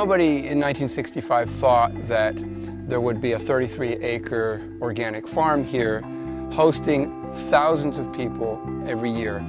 Nobody in 1965 thought that there would be a 33-acre organic farm here hosting thousands of people every year.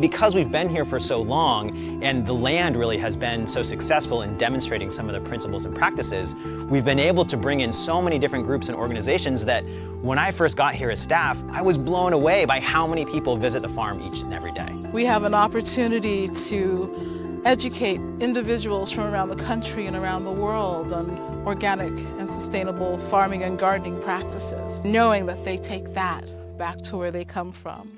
Because we've been here for so long and the land really has been so successful in demonstrating some of the principles and practices, we've been able to bring in so many different groups and organizations that when I first got here as staff, I was blown away by how many people visit the farm each and every day. We have an opportunity to educate individuals from around the country and around the world on organic and sustainable farming and gardening practices, knowing that they take that back to where they come from.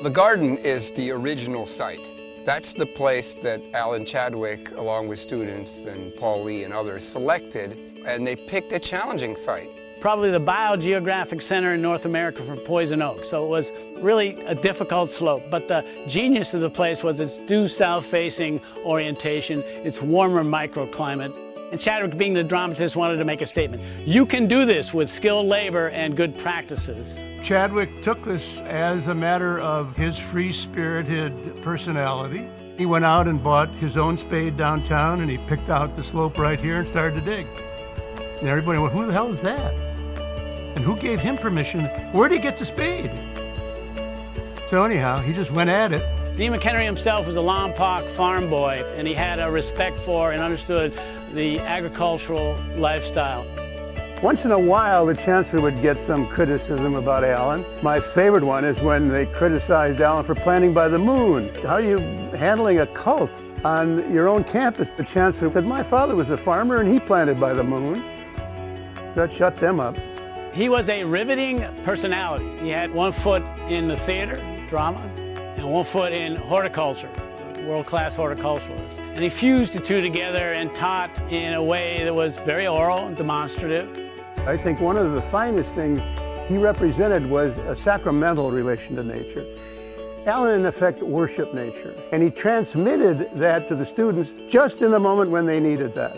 The garden is the original site. That's the place that Alan Chadwick, along with students and Paul Lee and others, selected, and they picked a challenging site. Probably the biogeographic center in North America for poison oak, so it was really a difficult slope. But the genius of the place was its due south-facing orientation, its warmer microclimate. And Chadwick, being the dramatist, wanted to make a statement. You can do this with skilled labor and good practices. Chadwick took this as a matter of his free-spirited personality. He went out and bought his own spade downtown, and he picked out the slope right here and started to dig. And everybody went, who the hell is that? And who gave him permission? Where'd he get the spade? So anyhow, he just went at it. Dean McHenry himself was a Lompoc farm boy, and he had a respect for and understood the agricultural lifestyle. Once in a while, the chancellor would get some criticism about Alan. My favorite one is when they criticized Alan for planting by the moon. How are you handling a cult on your own campus? The chancellor said, my father was a farmer and he planted by the moon. That shut them up. He was a riveting personality. He had 1 foot in the theater, drama, and 1 foot in horticulture, world-class horticulturalist. And he fused the two together and taught in a way that was very oral and demonstrative. I think one of the finest things he represented was a sacramental relation to nature. Alan, in effect, worshiped nature, and he transmitted that to the students just in the moment when they needed that.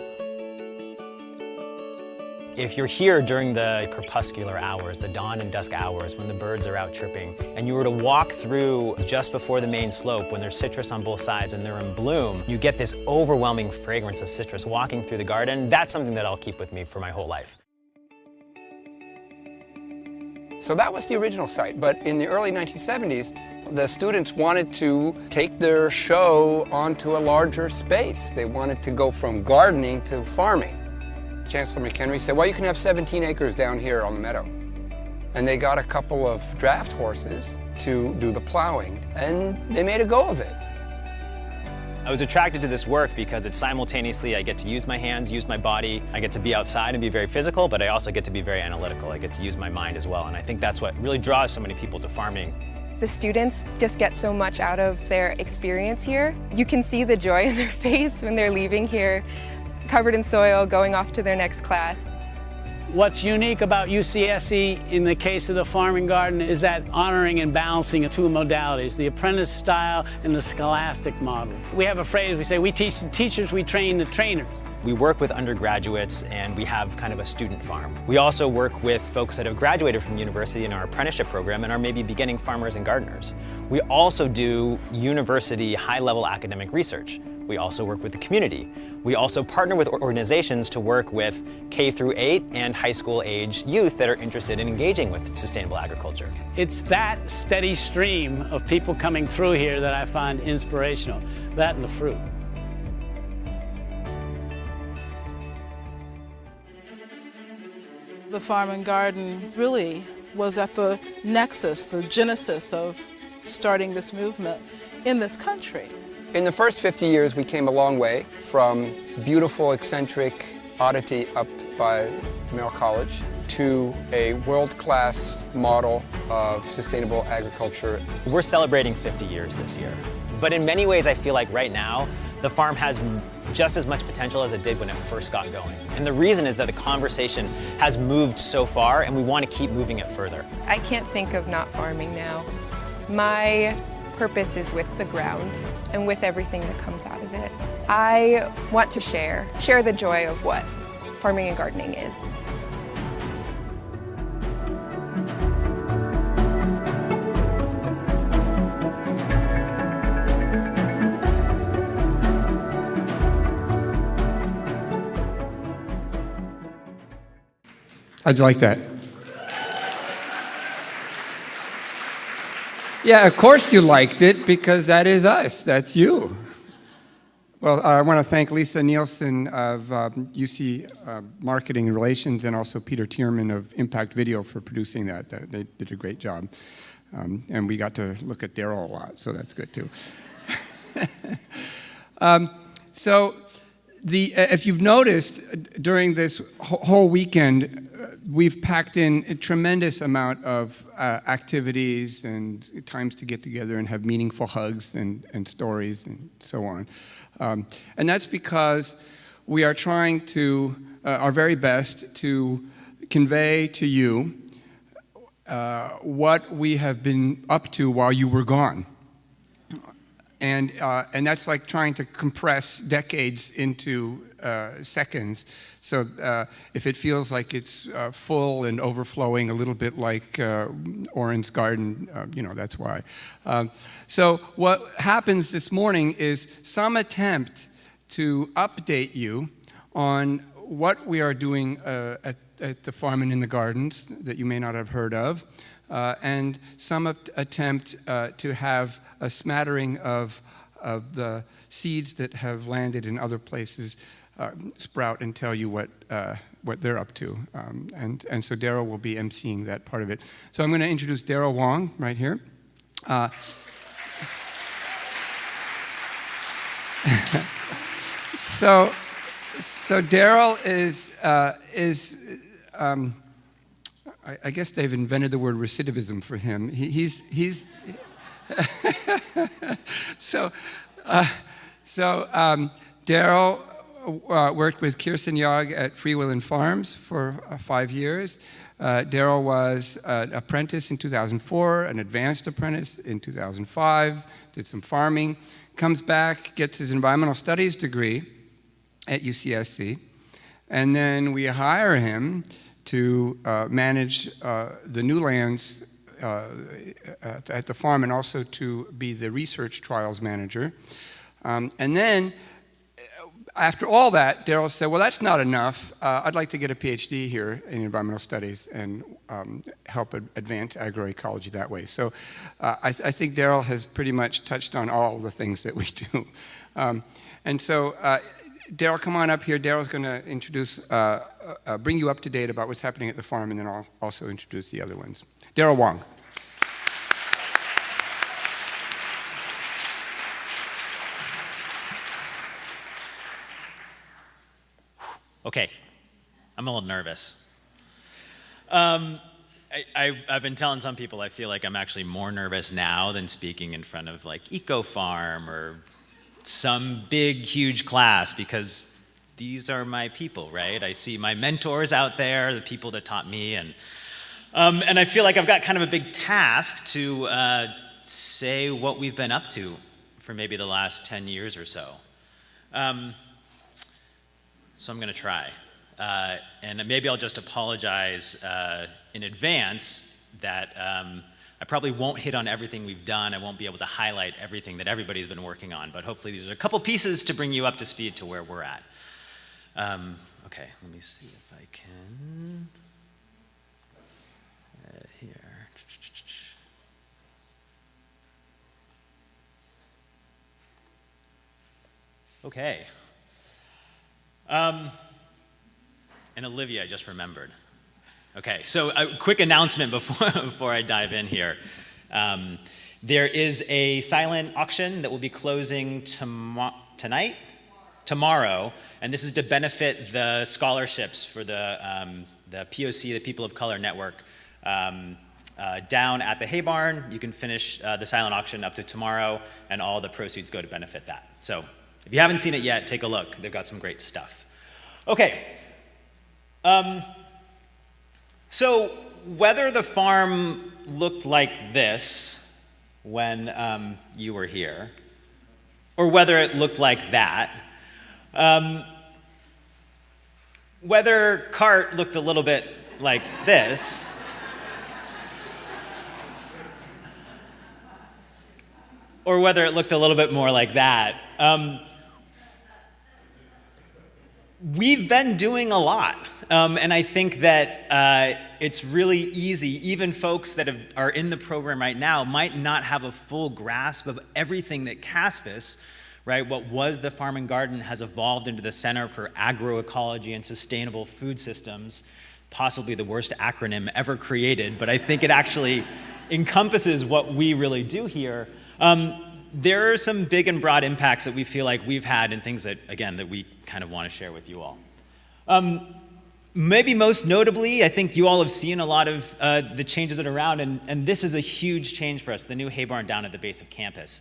If you're here during the crepuscular hours, the dawn and dusk hours, when the birds are out chirping, and you were to walk through just before the main slope when there's citrus on both sides and they're in bloom, you get this overwhelming fragrance of citrus walking through the garden. That's something that I'll keep with me for my whole life. So that was the original site, but in the early 1970s, the students wanted to take their show onto a larger space. They wanted to go from gardening to farming. Chancellor McHenry said, well, you can have 17 acres down here on the meadow. And they got a couple of draft horses to do the plowing, and they made a go of it. I was attracted to this work because it's simultaneously, I get to use my hands, use my body, I get to be outside and be very physical, but I also get to be very analytical. I get to use my mind as well, and I think that's what really draws so many people to farming. The students just get so much out of their experience here. You can see the joy in their face when they're leaving here, covered in soil, going off to their next class. What's unique about UCSC in the case of the farming garden is that honoring and balancing of two modalities, the apprentice style and the scholastic model. We have a phrase, we say, we teach the teachers, we train the trainers. We work with undergraduates and we have kind of a student farm. We also work with folks that have graduated from university in our apprenticeship program and are maybe beginning farmers and gardeners. We also do university high-level academic research. We also work with the community. We also partner with organizations to work with K-8 and high school age youth that are interested in engaging with sustainable agriculture. It's that steady stream of people coming through here that I find inspirational, that and the fruit. The farm and garden really was at the nexus, the genesis of starting this movement in this country. In the first 50 years, we came a long way from beautiful, eccentric oddity up by Merrill College to a world-class model of sustainable agriculture. We're celebrating 50 years this year. But in many ways, I feel like right now, the farm has just as much potential as it did when it first got going. And the reason is that the conversation has moved so far, and we want to keep moving it further. I can't think of not farming now. My purpose is with the ground and with everything that comes out of it. I want to share the joy of what farming and gardening is. How'd you like that? Yeah, of course you liked it, because that is us. That's you. Well, I want to thank Lisa Nielsen of UC Marketing and Relations, and also Peter Tierman of Impact Video for producing that. They did a great job. And we got to look at DARRYL a lot, so that's good too. So if you've noticed, during this whole weekend, we've packed in a tremendous amount of activities and times to get together and have meaningful hugs and stories and so on. And that's because we are trying to, our very best, to convey to you what we have been up to while you were gone. And that's like trying to compress decades into seconds. So if it feels like it's full and overflowing, a little bit like Oren's garden, that's why. So what happens this morning is some attempt to update you on what we are doing at the farm and in the gardens that you may not have heard of, and some attempt to have a smattering of the seeds that have landed in other places sprout and tell you what they're up to. And so DARRYL will be emceeing that part of it. So I'm going to introduce DARRYL Wong right here. So DARRYL is I guess they've invented the word recidivism for him. He's DARRYL worked with Kirsten Yog at Free Will and Farms for 5 years. DARRYL was an apprentice in 2004, an advanced apprentice in 2005, did some farming, comes back, gets his environmental studies degree at UCSC, and then we hire him to manage the new lands at the farm, and also to be the research trials manager. And then, after all that, DARRYL said, well, that's not enough. I'd like to get a Ph.D. here in environmental studies and help advance agroecology that way. So I think DARRYL has pretty much touched on all the things that we do. And so DARRYL, come on up here. DARRYL's going to introduce, bring you up to date about what's happening at the farm, and then I'll also introduce the other ones. DARRYL Wong. Okay, I'm a little nervous. I've been telling some people I feel like I'm actually more nervous now than speaking in front of like Eco Farm or some big, huge class, because these are my people, right? I see my mentors out there, the people that taught me, and I feel like I've got kind of a big task to say what we've been up to for maybe the last 10 years or so. So I'm going to try. And maybe I'll just apologize in advance that I probably won't hit on everything we've done. I won't be able to highlight everything that everybody's been working on, but hopefully these are a couple pieces to bring you up to speed to where we're at. Okay, let me see if I can. Here. Okay. And Olivia, I just remembered. Okay, so a quick announcement before I dive in here. There is a silent auction that will be closing tomorrow, and this is to benefit the scholarships for the POC, the People of Color Network, down at the Hay Barn. You can finish the silent auction up to tomorrow, and all the proceeds go to benefit that. So if you haven't seen it yet, take a look. They've got some great stuff. Okay. So whether the farm looked like this when you were here, or whether it looked like that, whether CART looked a little bit like this, or whether it looked a little bit more like that, we've been doing a lot. And I think that it's really easy, even folks that are in the program right now might not have a full grasp of everything that CASFS, right, what was the Farm and Garden, has evolved into the Center for Agroecology and Sustainable Food Systems, possibly the worst acronym ever created, but I think it actually encompasses what we really do here. There are some big and broad impacts that we feel like we've had and things that, again, that we kind of want to share with you all. Maybe most notably, I think you all have seen a lot of the changes that are around, and this is a huge change for us, the new hay barn down at the base of campus.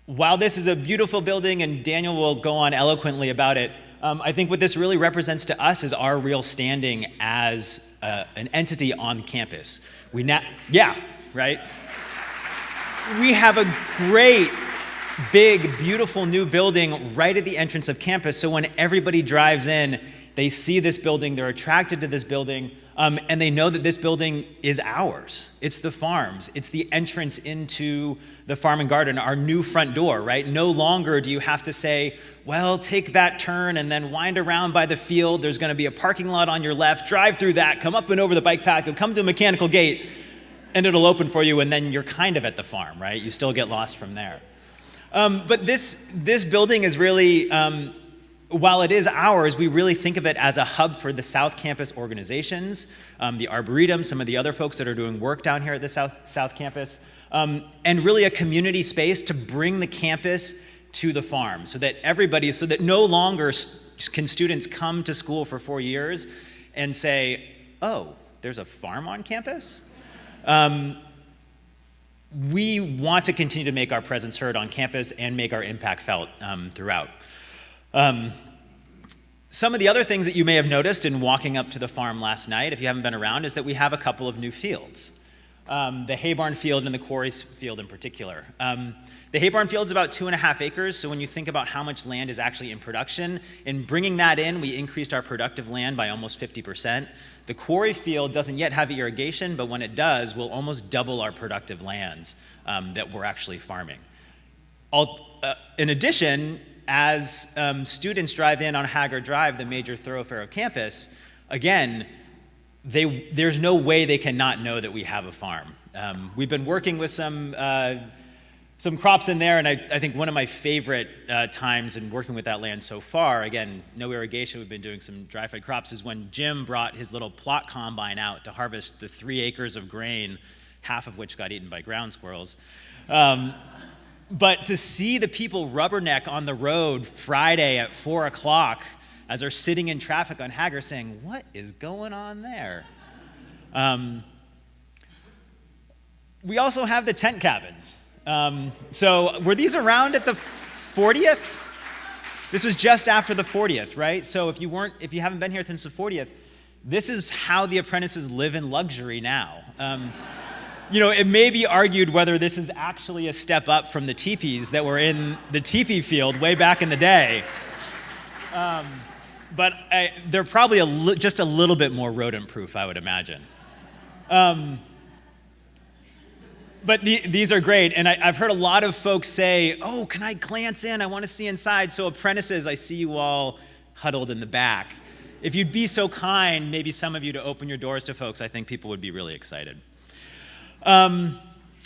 While this is a beautiful building, and Daniel will go on eloquently about it, I think what this really represents to us is our real standing as an entity on campus. Yeah, right? We have a great, big, beautiful new building right at the entrance of campus, so when everybody drives in, they see this building, they're attracted to this building, and they know that this building is ours. It's the farm's. It's the entrance into the Farm and Garden, our new front door, right? No longer do you have to say, well, take that turn and then wind around by the field. There's going to be a parking lot on your left. Drive through that, come up and over the bike path. You'll come to a mechanical gate, and it'll open for you, and then you're kind of at the farm, right? You still get lost from there. But this building is really, while it is ours, we really think of it as a hub for the South Campus organizations, the Arboretum, some of the other folks that are doing work down here at the South Campus, and really a community space to bring the campus to the farm so that no longer can students come to school for 4 years and say, oh, there's a farm on campus? We want to continue to make our presence heard on campus and make our impact felt throughout. Some of the other things that you may have noticed in walking up to the farm last night, if you haven't been around, is that we have a couple of new fields. The hay barn field and the quarry field in particular. The hay barn field is about 2.5 acres, so when you think about how much land is actually in production, in bringing that in, we increased our productive land by almost 50%. The quarry field doesn't yet have irrigation, but when it does, we'll almost double our productive lands that we're actually farming. In addition, as students drive in on Haggard Drive, the major thoroughfare of campus, again, there's no way they cannot know that we have a farm. We've been working with some crops in there, and I think one of my favorite times in working with that land so far, again, no irrigation, we've been doing some dry-fed crops, is when Jim brought his little plot combine out to harvest the 3 acres of grain, half of which got eaten by ground squirrels. But to see the people rubberneck on the road Friday at 4 o'clock as they're sitting in traffic on Haggard saying, what is going on there? We also have the tent cabins. So were these around at the 40th? This was just after the 40th, right? So if you haven't been here since the 40th, this is how the apprentices live in luxury now. It may be argued whether this is actually a step up from the teepees that were in the teepee field way back in the day. But they're probably just a little bit more rodent-proof, I would imagine. But these are great, and I've heard a lot of folks say, oh, can I glance in? I want to see inside. So apprentices, I see you all huddled in the back. If you'd be so kind, maybe some of you, to open your doors to folks, I think people would be really excited.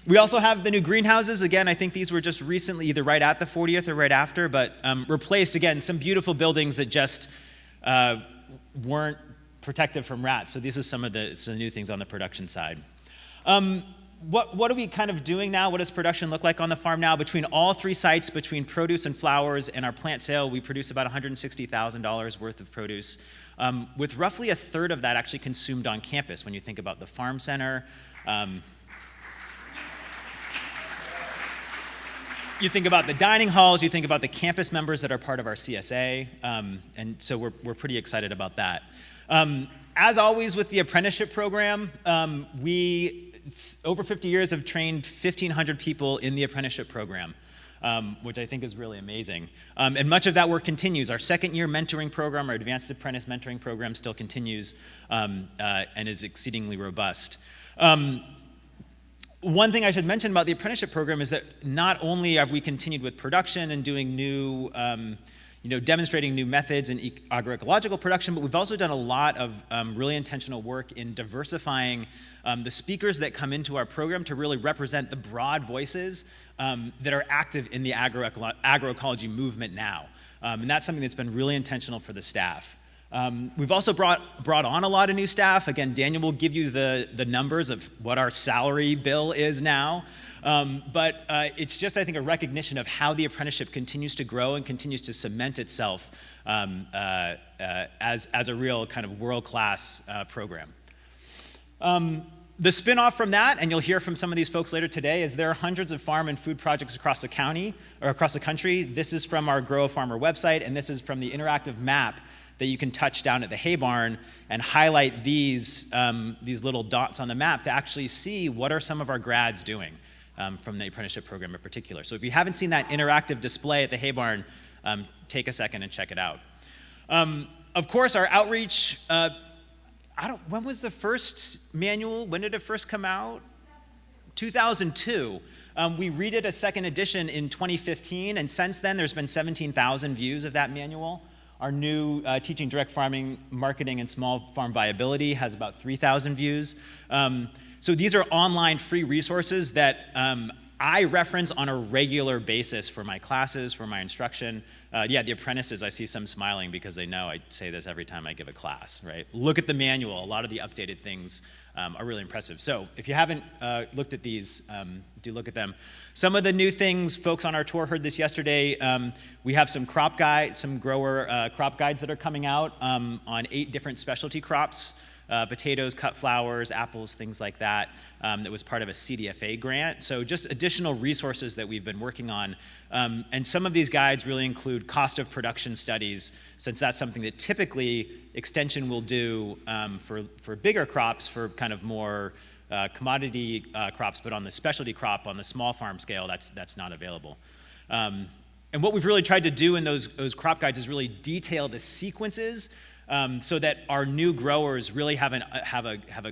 We also have the new greenhouses. Again, I think these were just recently either right at the 40th or right after, but replaced, again, some beautiful buildings that just weren't protected from rats. So these are some of the new things on the production side. What are we kind of doing now? What does production look like on the farm now? Between all 3 sites, between produce and flowers and our plant sale, we produce about $160,000 worth of produce, with roughly 1/3 of that actually consumed on campus when you think about the farm center. You think about the dining halls, you think about the campus members that are part of our CSA, and so we're pretty excited about that. As always with the apprenticeship program, we, over 50 years, have trained 1,500 people in the apprenticeship program, which I think is really amazing. And much of that work continues. Our second-year mentoring program, our advanced apprentice mentoring program, still continues and is exceedingly robust. One thing I should mention about the apprenticeship program is that not only have we continued with production and doing new demonstrating new methods in agroecological production, but we've also done a lot of really intentional work in diversifying the speakers that come into our program to really represent the broad voices that are active in the agroecology movement now. And that's something that's been really intentional for the staff. We've also brought on a lot of new staff. Again, Daniel will give you the numbers of what our salary bill is now. But it's just, I think, a recognition of how the apprenticeship continues to grow and continues to cement itself as a real kind of world-class program. The spin-off from that, and you'll hear from some of these folks later today, is there are hundreds of farm and food projects across the county, or across the country. This is from our Grow a Farmer website, and this is from the interactive map that you can touch down at the hay barn and highlight these little dots on the map to actually see what are some of our grads doing from the apprenticeship program in particular. So if you haven't seen that interactive display at the hay barn, take a second and check it out. Of course, our outreach, when was the first manual? When did it first come out? 2002. We redid a second edition in 2015, and since then there's been 17,000 views of that manual. Our new Teaching Direct Farming, Marketing, and Small Farm Viability has about 3,000 views. So these are online free resources that I reference on a regular basis for my classes, for my instruction. The apprentices, I see some smiling because they know I say this every time I give a class, right? Look at the manual. A lot of the updated things are really impressive. So if you haven't looked at these, do look at them. Some of the new things, folks on our tour heard this yesterday. We have some grower crop guides that are coming out on 8 different specialty crops. Potatoes, cut flowers, apples, things like that. That was part of a CDFA grant. So just additional resources that we've been working on. And some of these guides really include cost of production studies, since that's something that typically Extension will do for bigger crops, for kind of more commodity crops, but on the specialty crop, on the small farm scale, that's not available. And what we've really tried to do in those crop guides is really detail the sequences so that our new growers really have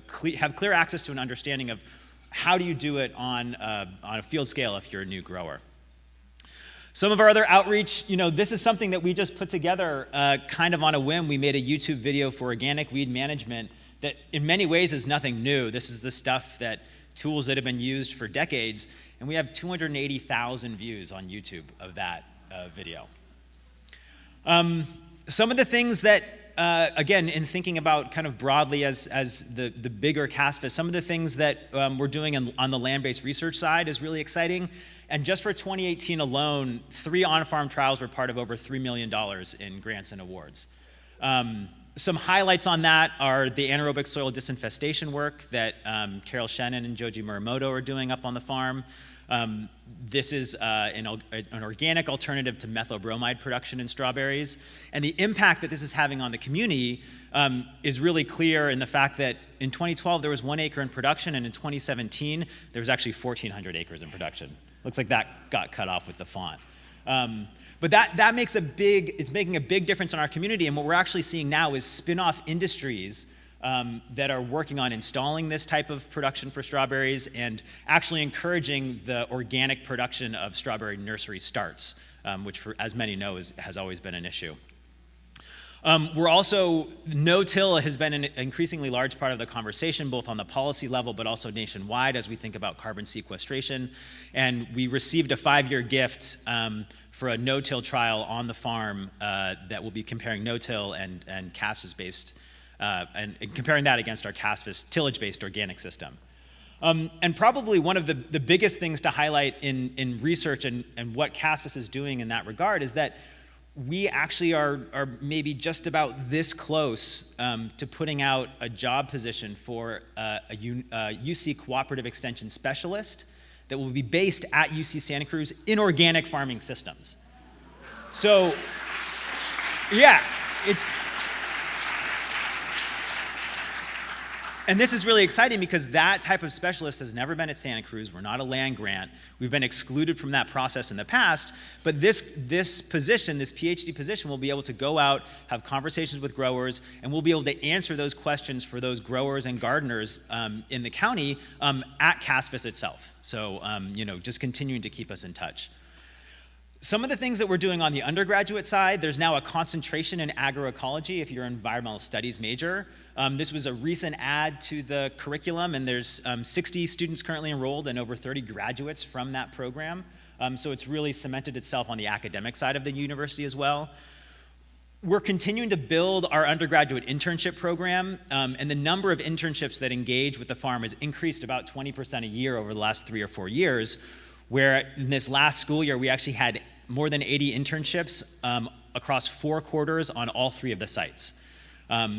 clear access to an understanding of how do you do it on a field scale if you're a new grower. Some of our other outreach, this is something that we just put together kind of on a whim. We made a YouTube video for organic weed management that in many ways is nothing new. This is the stuff tools that have been used for decades, and we have 280,000 views on YouTube of that video. Some of the things that, again, in thinking about kind of broadly as the bigger CASFS, some of the things that we're doing on the land-based research side is really exciting. And just for 2018 alone, 3 on-farm trials were part of over $3 million in grants and awards. Some highlights on that are the anaerobic soil disinfestation work that Carol Shannon and Joji Muramoto are doing up on the farm. This is an organic alternative to methyl-bromide production in strawberries. And the impact that this is having on the community is really clear in the fact that in 2012 there was 1 acre in production, and in 2017 there was actually 1,400 acres in production. Looks like that got cut off with the font. But that makes it's making a big difference in our community, and what we're actually seeing now is spin-off industries that are working on installing this type of production for strawberries and actually encouraging the organic production of strawberry nursery starts, which, as many know, has always been an issue. We're also, no-till has been an increasingly large part of the conversation, both on the policy level but also nationwide as we think about carbon sequestration. And we received a 5-year gift for a no-till trial on the farm that will be comparing no-till and CASFS-based, and comparing that against our CASFS tillage-based organic system. And probably one of the biggest things to highlight in research and what CASFS is doing in that regard is that we actually are maybe just about this close to putting out a job position for a UC Cooperative Extension Specialist that will be based at UC Santa Cruz in organic farming systems. So, yeah, and this is really exciting because that type of specialist has never been at Santa Cruz. We're not a land grant. We've been excluded from that process in the past, but this position, this PhD position, will be able to go out, have conversations with growers, and we'll be able to answer those questions for those growers and gardeners in the county at CASFS itself. So, just continuing to keep us in touch. Some of the things that we're doing on the undergraduate side, there's now a concentration in agroecology if you're an environmental studies major. This was a recent add to the curriculum, and there's 60 students currently enrolled and over 30 graduates from that program. So it's really cemented itself on the academic side of the university as well. We're continuing to build our undergraduate internship program, and the number of internships that engage with the farm has increased about 20% a year over the last 3 or 4 years, where in this last school year we actually had more than 80 internships across 4 quarters on all 3 of the sites.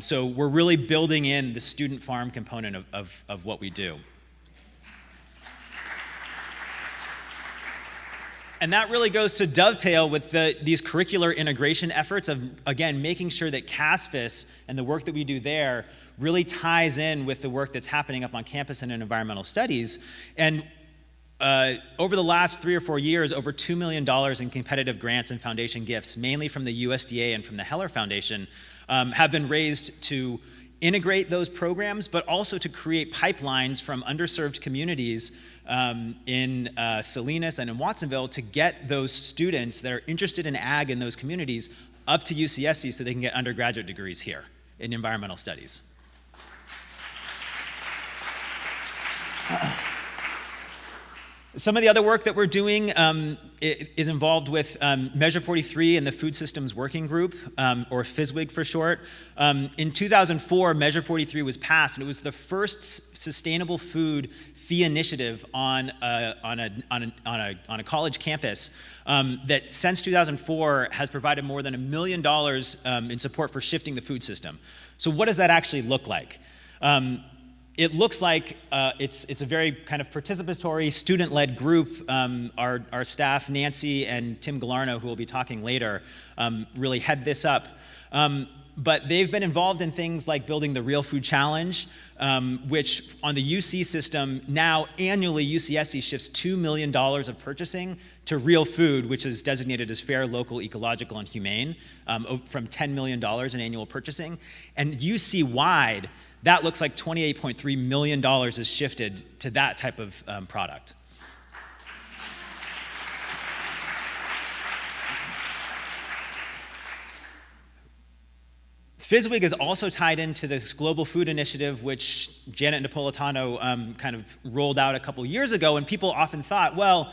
So we're really building in the student farm component of what we do. And that really goes to dovetail with these curricular integration efforts of, again, making sure that CASFS and the work that we do there really ties in with the work that's happening up on campus and in environmental studies. And over the last 3 or 4 years, over $2 million in competitive grants and foundation gifts, mainly from the USDA and from the Heller Foundation, have been raised to integrate those programs, but also to create pipelines from underserved communities in Salinas and in Watsonville to get those students that are interested in ag in those communities up to UCSC so they can get undergraduate degrees here in environmental studies. Some of the other work that we're doing is involved with Measure 43 and the Food Systems Working Group, or FSWIG for short. In 2004, Measure 43 was passed, and it was the first sustainable food fee initiative on a college campus that since 2004 has provided more than $1 million in support for shifting the food system. So what does that actually look like? It looks like it's a very kind of participatory, student-led group. Our staff, Nancy and Tim Galarno, who will be talking later, really head this up. But they've been involved in things like building the Real Food Challenge, which on the UC system, now annually UCSC shifts $2 million of purchasing to Real Food, which is designated as fair, local, ecological, and humane, from $10 million in annual purchasing. And UC-wide, that looks like $28.3 million is shifted to that type of product. FSWIG is also tied into this Global Food Initiative, which Janet Napolitano kind of rolled out a couple years ago, and people often thought, well,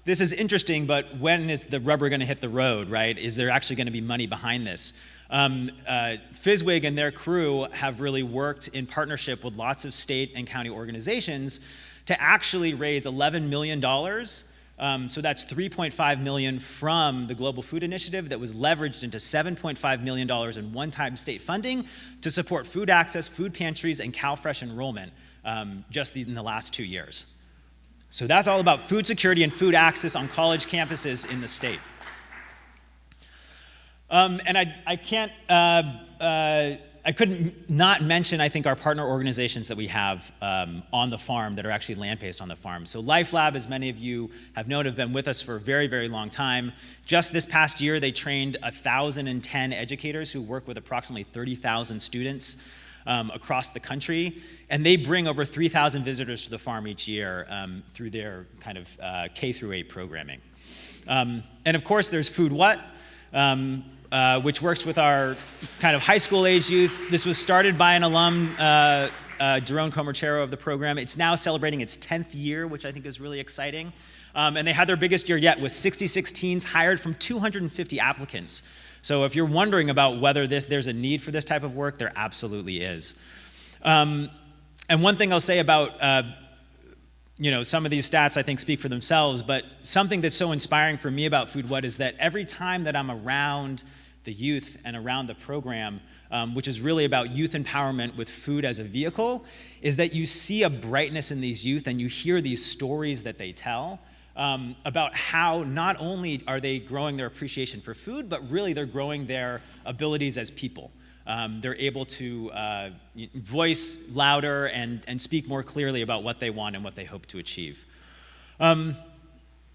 this is interesting, but when is the rubber going to hit the road, right? Is there actually going to be money behind this? FSWIG and their crew have really worked in partnership with lots of state and county organizations to actually raise $11 million. So that's $3.5 million from the Global Food Initiative that was leveraged into $7.5 million in one-time state funding to support food access, food pantries, and CalFresh enrollment just in the last 2 years. So that's all about food security and food access on college campuses in the state. And I couldn't not mention, I think, our partner organizations that we have on the farm that are actually land-based on the farm. So LifeLab, as many of you have known, have been with us for a very, very long time. Just this past year, they trained 1,010 educators who work with approximately 30,000 students across the country. And they bring over 3,000 visitors to the farm each year through their kind of K through 8 programming. And of course, there's Food What? Which works with our kind of high school age youth. This was started by an alum, Daron Comerchero of the program. It's now celebrating its 10th year, which I think is really exciting. And they had their biggest year yet with 66 teens hired from 250 applicants. So if you're wondering about whether there's a need for this type of work, there absolutely is. And one thing I'll say about some of these stats I think speak for themselves, but something that's so inspiring for me about Food What is that every time that I'm around the youth and around the program, which is really about youth empowerment with food as a vehicle, is that you see a brightness in these youth and you hear these stories that they tell about how not only are they growing their appreciation for food, but really they're growing their abilities as people. They're able to voice louder and speak more clearly about what they want and what they hope to achieve.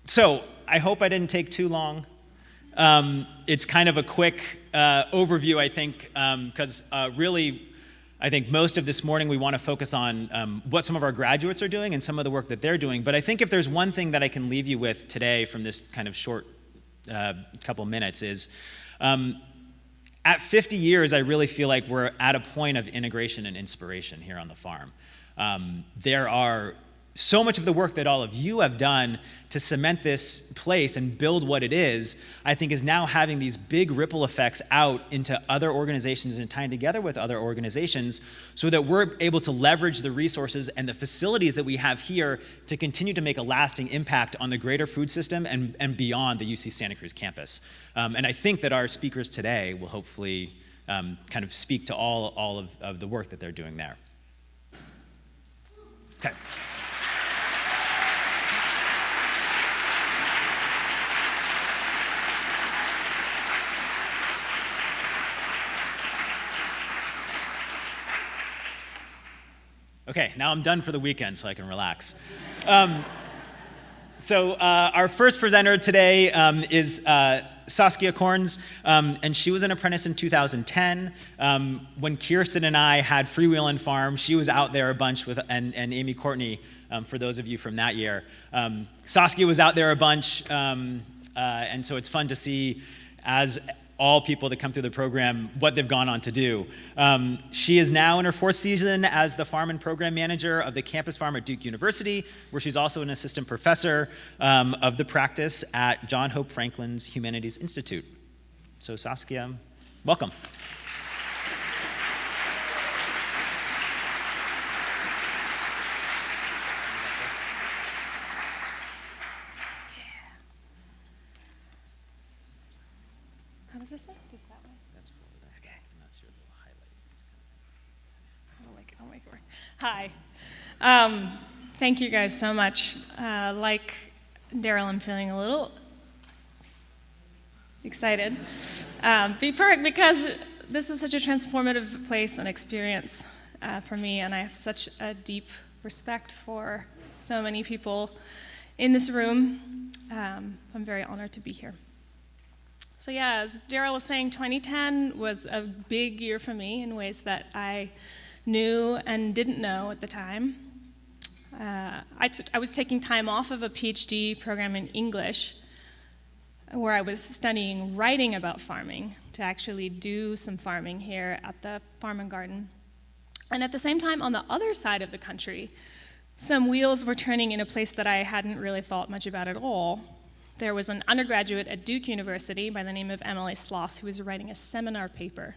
So I hope I didn't take too long. It's kind of a quick overview, I think, because really, I think most of this morning we want to focus on what some of our graduates are doing and some of the work that they're doing. But I think if there's one thing that I can leave you with today from this kind of short couple minutes is, at 50 years, I really feel like we're at a point of integration and inspiration here on the farm. There are so much of the work that all of you have done to cement this place and build what it is, I think is now having these big ripple effects out into other organizations and tying together with other organizations so that we're able to leverage the resources and the facilities that we have here to continue to make a lasting impact on the greater food system and beyond the UC Santa Cruz campus. And I think that our speakers today will hopefully kind of speak to all of the work that they're doing there. Okay. Okay, now I'm done for the weekend so I can relax. So our first presenter today is Saskia Cornes, and she was an apprentice in 2010. When Kirsten and I had Freewheelin' Farm, she was out there a bunch with, and Amy Courtney, for those of you from that year. Saskia was out there a bunch, and so it's fun to see, as all people that come through the program, what they've gone on to do. She is now in her 4th season as the farm and program manager of the campus farm at Duke University, where she's also an assistant professor of the practice at John Hope Franklin's Humanities Institute. So Saskia, welcome. Is this one? Just that one? That's okay. And that's your little highlight. I'll make it work. Hi. Thank you guys so much. Like Daryl, I'm feeling a little excited because this is such a transformative place and experience for me, and I have such a deep respect for so many people in this room. I'm very honored to be here. So yeah, as Daryl was saying, 2010 was a big year for me in ways that I knew and didn't know at the time. I was taking time off of a Ph.D. program in English, where I was studying writing about farming, to actually do some farming here at the Farm and Garden. And at the same time, on the other side of the country, some wheels were turning in a place that I hadn't really thought much about at all. There was an undergraduate at Duke University by the name of Emily Sloss who was writing a seminar paper.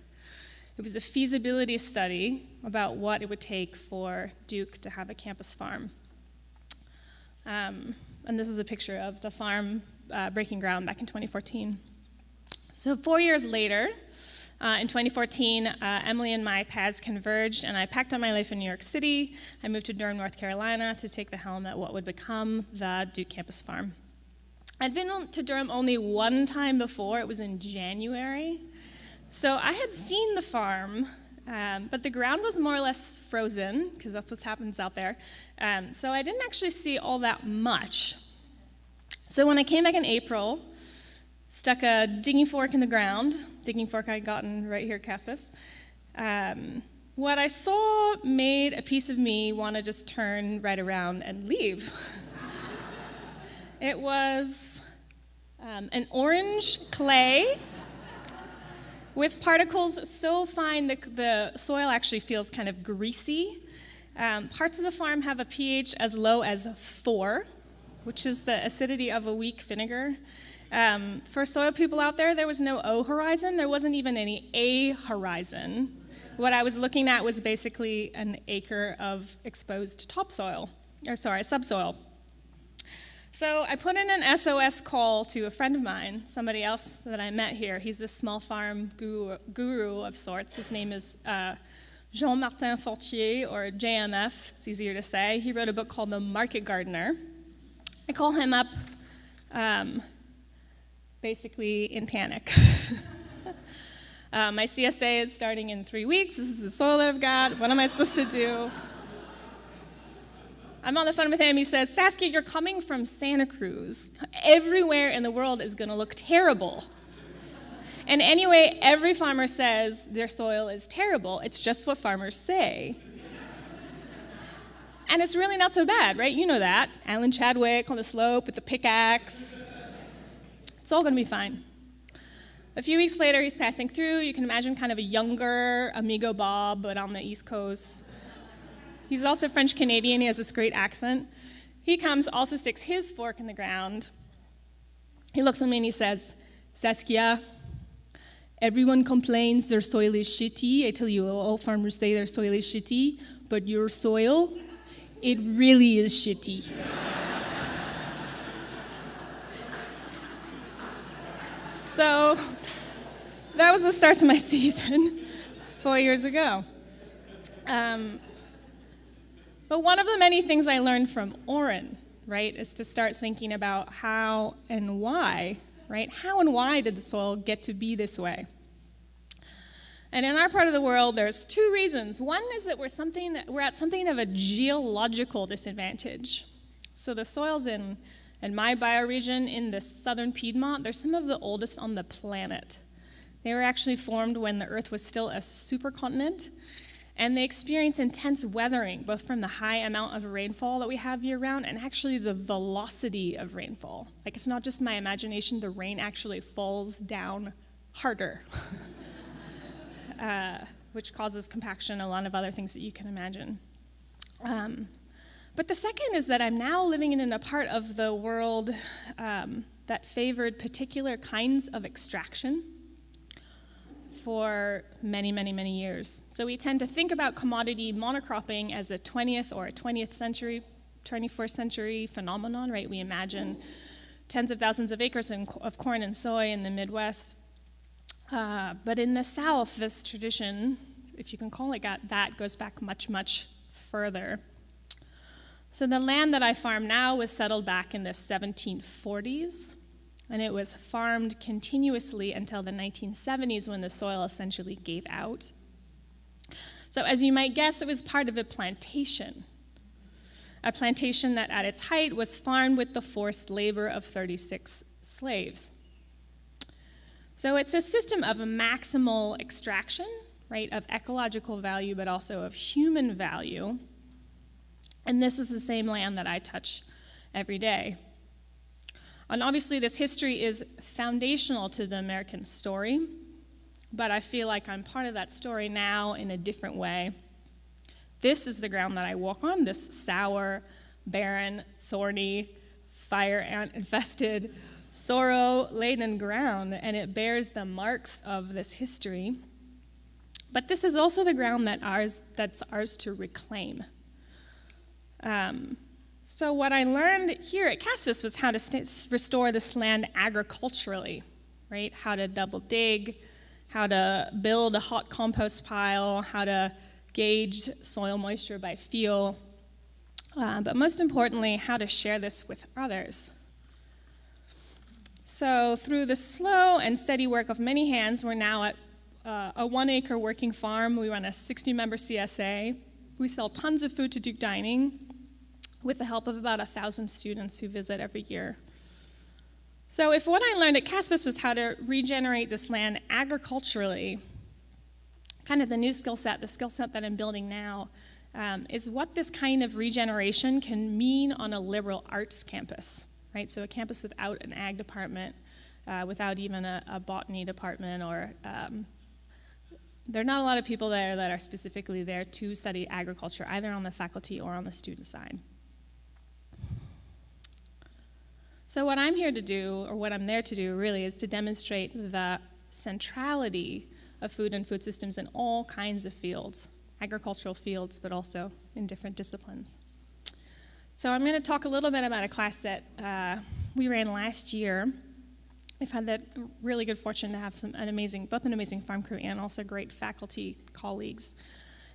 It was a feasibility study about what it would take for Duke to have a campus farm. And this is a picture of the farm breaking ground back in 2014. So 4 years later, in 2014, Emily and my paths converged, and I packed up my life in New York City. I moved to Durham, North Carolina to take the helm at what would become the Duke campus farm. I'd been to Durham only one time before. It was in January. So I had seen the farm, but the ground was more or less frozen, because that's what happens out there. So I didn't actually see all that much. So when I came back in April, stuck a digging fork in the ground, digging fork I'd gotten right here at CASFS. What I saw made a piece of me want to just turn right around and leave. It was an orange clay with particles so fine that the soil actually feels kind of greasy. Parts of the farm have a pH as low as 4, which is the acidity of a weak vinegar. For soil people out there was no O horizon. There wasn't even any A horizon. What I was looking at was basically an acre of exposed topsoil, subsoil. So I put in an SOS call to a friend of mine, somebody else that I met here. He's a small farm guru of sorts. His name is Jean-Martin Fortier, or JMF, it's easier to say. He wrote a book called The Market Gardener. I call him up basically in panic. My CSA is starting in 3 weeks. This is the soil that I've got. What am I supposed to do? I'm on the phone with him. He says, Saskia, you're coming from Santa Cruz. Everywhere in the world is going to look terrible. And anyway, every farmer says their soil is terrible. It's just what farmers say. And it's really not so bad, right? You know that. Alan Chadwick on the slope with the pickaxe. It's all going to be fine. A few weeks later, he's passing through. You can imagine kind of a younger Amigo Bob, but on the East Coast. He's also French-Canadian. He has this great accent. He comes, also sticks his fork in the ground. He looks at me and he says, "Saskia, everyone complains their soil is shitty. I tell you, all farmers say their soil is shitty, but your soil, it really is shitty." So that was the start to my season 4 years ago. But one of the many things I learned from Oren, right, is to start thinking about how and why, right? How and why did the soil get to be this way? And in our part of the world, there's two reasons. One is that we're at something of a geological disadvantage. So the soils in my bioregion in the southern Piedmont, they're some of the oldest on the planet. They were actually formed when the Earth was still a supercontinent, and they experience intense weathering, both from the high amount of rainfall that we have year-round and actually the velocity of rainfall. Like, it's not just my imagination, the rain actually falls down harder, which causes compaction, a lot of other things that you can imagine. But the second is that I'm now living in a part of the world that favored particular kinds of extraction for many, many, many years. So we tend to think about commodity monocropping as a 20th or a 20th century, 21st century phenomenon, right? We imagine tens of thousands of acres of corn and soy in the Midwest. But in the South, this tradition, if you can call it that, goes back much, much further. So the land that I farm now was settled back in the 1740s, and it was farmed continuously until the 1970s when the soil essentially gave out. So as you might guess, it was part of a plantation that at its height was farmed with the forced labor of 36 slaves. So it's a system of maximal extraction, right, of ecological value, but also of human value. And this is the same land that I touch every day. And obviously this history is foundational to the American story, but I feel like I'm part of that story now in a different way. This is the ground that I walk on, this sour, barren, thorny, fire ant-infested, sorrow-laden ground, and it bears the marks of this history. But this is also the ground that's ours to reclaim. So what I learned here at CASFS was how to restore this land agriculturally, right? How to double dig, how to build a hot compost pile, how to gauge soil moisture by feel, but most importantly, how to share this with others. So through the slow and steady work of many hands, we're now at a 1 acre working farm. We run a 60-member CSA. We sell tons of food to Duke Dining with the help of about 1,000 students who visit every year. So if what I learned at CASFS was how to regenerate this land agriculturally, kind of the new skill set, the skill set that I'm building now, is what this kind of regeneration can mean on a liberal arts campus, right? So a campus without an ag department, without even a botany department, or there are not a lot of people there that are specifically there to study agriculture, either on the faculty or on the student side. So what I'm here to do, or what I'm there to do really, is to demonstrate the centrality of food and food systems in all kinds of fields, agricultural fields, but also in different disciplines. So I'm going to talk a little bit about a class that we ran last year. We've had the really good fortune to have both an amazing farm crew and also great faculty colleagues.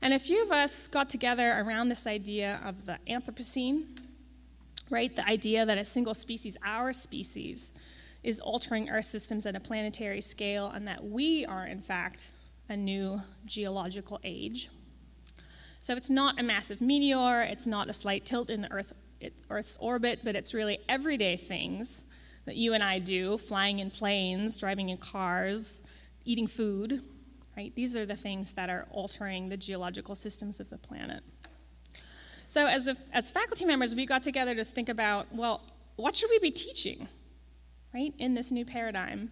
And a few of us got together around this idea of the Anthropocene, right? The idea that a single species, our species, is altering Earth systems at a planetary scale, and that we are, in fact, a new geological age. So it's not a massive meteor, it's not a slight tilt in the Earth's orbit, but it's really everyday things that you and I do, flying in planes, driving in cars, eating food, right? These are the things that are altering the geological systems of the planet. So as faculty members, we got together to think about, well, what should we be teaching? right, in this new paradigm.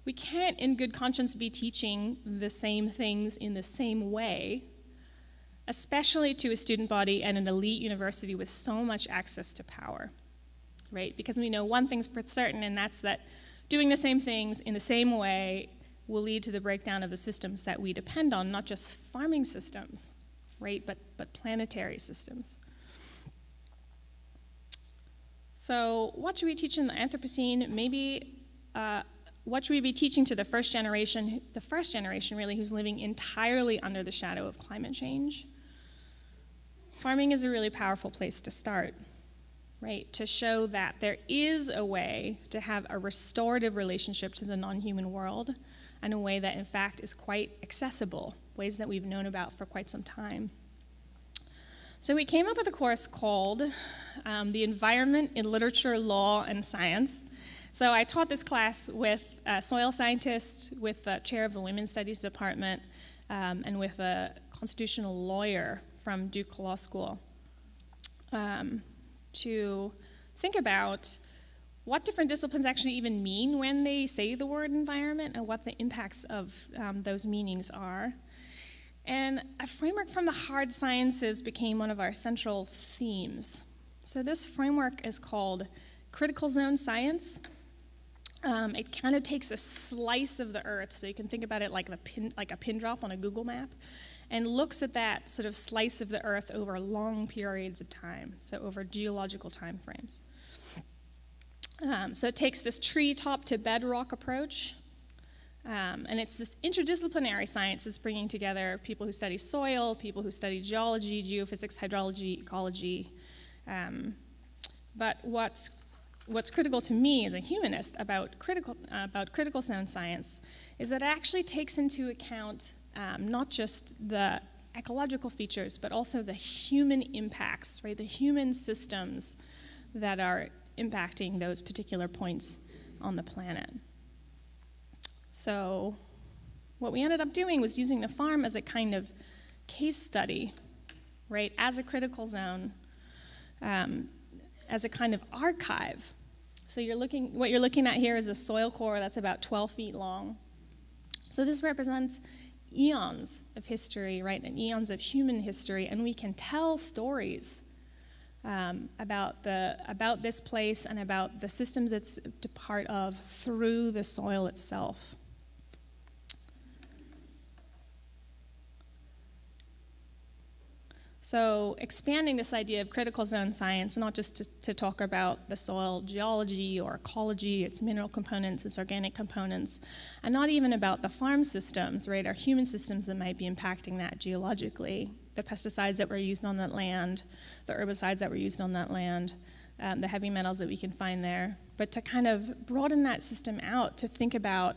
We can't in good conscience be teaching the same things in the same way, especially to a student body and an elite university with so much access to power, right? Because we know one thing's for certain, and that's that doing the same things in the same way will lead to the breakdown of the systems that we depend on, not just farming systems, right, but planetary systems. So what should we teach in the Anthropocene? Maybe what should we be teaching to the first generation really, who's living entirely under the shadow of climate change? Farming is a really powerful place to start, right? To show that there is a way to have a restorative relationship to the non-human world, and a way that in fact is quite accessible, ways that we've known about for quite some time. So we came up with a course called The Environment in Literature, Law, and Science. So I taught this class with a soil scientist, with the chair of the Women's Studies Department, and with a constitutional lawyer from Duke Law School, to think about what different disciplines actually even mean when they say the word environment, and what the impacts of those meanings are. And a framework from the hard sciences became one of our central themes. So this framework is called critical zone science. It kind of takes a slice of the earth, so you can think about it like a pin drop on a Google map, and looks at that sort of slice of the earth over long periods of time, so over geological time frames. So it takes this tree top to bedrock approach, and it's this interdisciplinary science that's bringing together people who study soil, people who study geology, geophysics, hydrology, ecology. But what's critical to me as a humanist about critical zone science is that it actually takes into account not just the ecological features, but also the human impacts, right? The human systems that are impacting those particular points on the planet. So what we ended up doing was using the farm as a kind of case study, right, as a critical zone, as a kind of archive. So what you're looking at here is a soil core that's about 12 feet long. So this represents eons of history, right, and eons of human history, and we can tell stories about this place and about the systems it's a part of through the soil itself. So expanding this idea of critical zone science, not just to talk about the soil geology or ecology, its mineral components, its organic components, and not even about the farm systems, right, our human systems that might be impacting that geologically, the pesticides that were used on that land, the herbicides that were used on that land, the heavy metals that we can find there, but to kind of broaden that system out to think about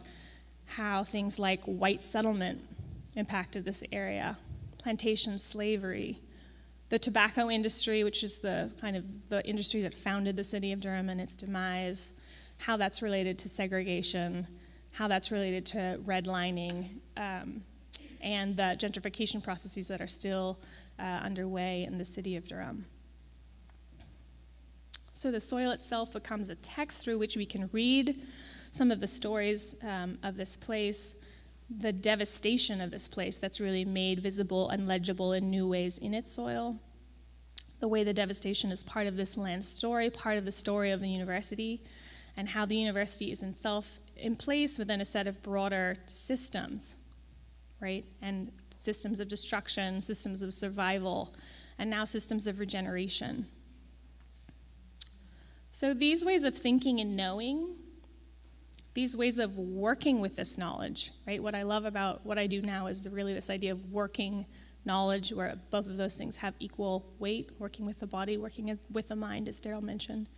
how things like white settlement impacted this area, plantation slavery, the tobacco industry, which is the kind of the industry that founded the city of Durham and its demise, how that's related to segregation, how that's related to redlining, and the gentrification processes that are still underway in the city of Durham. So the soil itself becomes a text through which we can read some of the stories of this place, the devastation of this place that's really made visible and legible in new ways in its soil, the way the devastation is part of this land story, part of the story of the university, and how the university is itself in place within a set of broader systems, right? And systems of destruction, systems of survival, and now systems of regeneration. So these ways of thinking and knowing, these ways of working with this knowledge, right? What I love about what I do now is really this idea of working knowledge, where both of those things have equal weight, working with the body, working with the mind, as Darryl mentioned.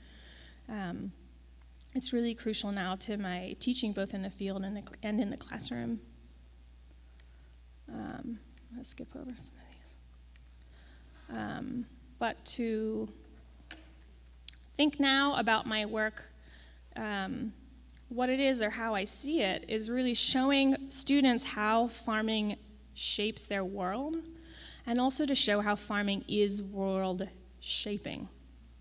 It's really crucial now to my teaching, both in the field and in the classroom. Let's skip over some of these. But to think now about my work, what it is or how I see it is really showing students how farming shapes their world, and also to show how farming is world shaping,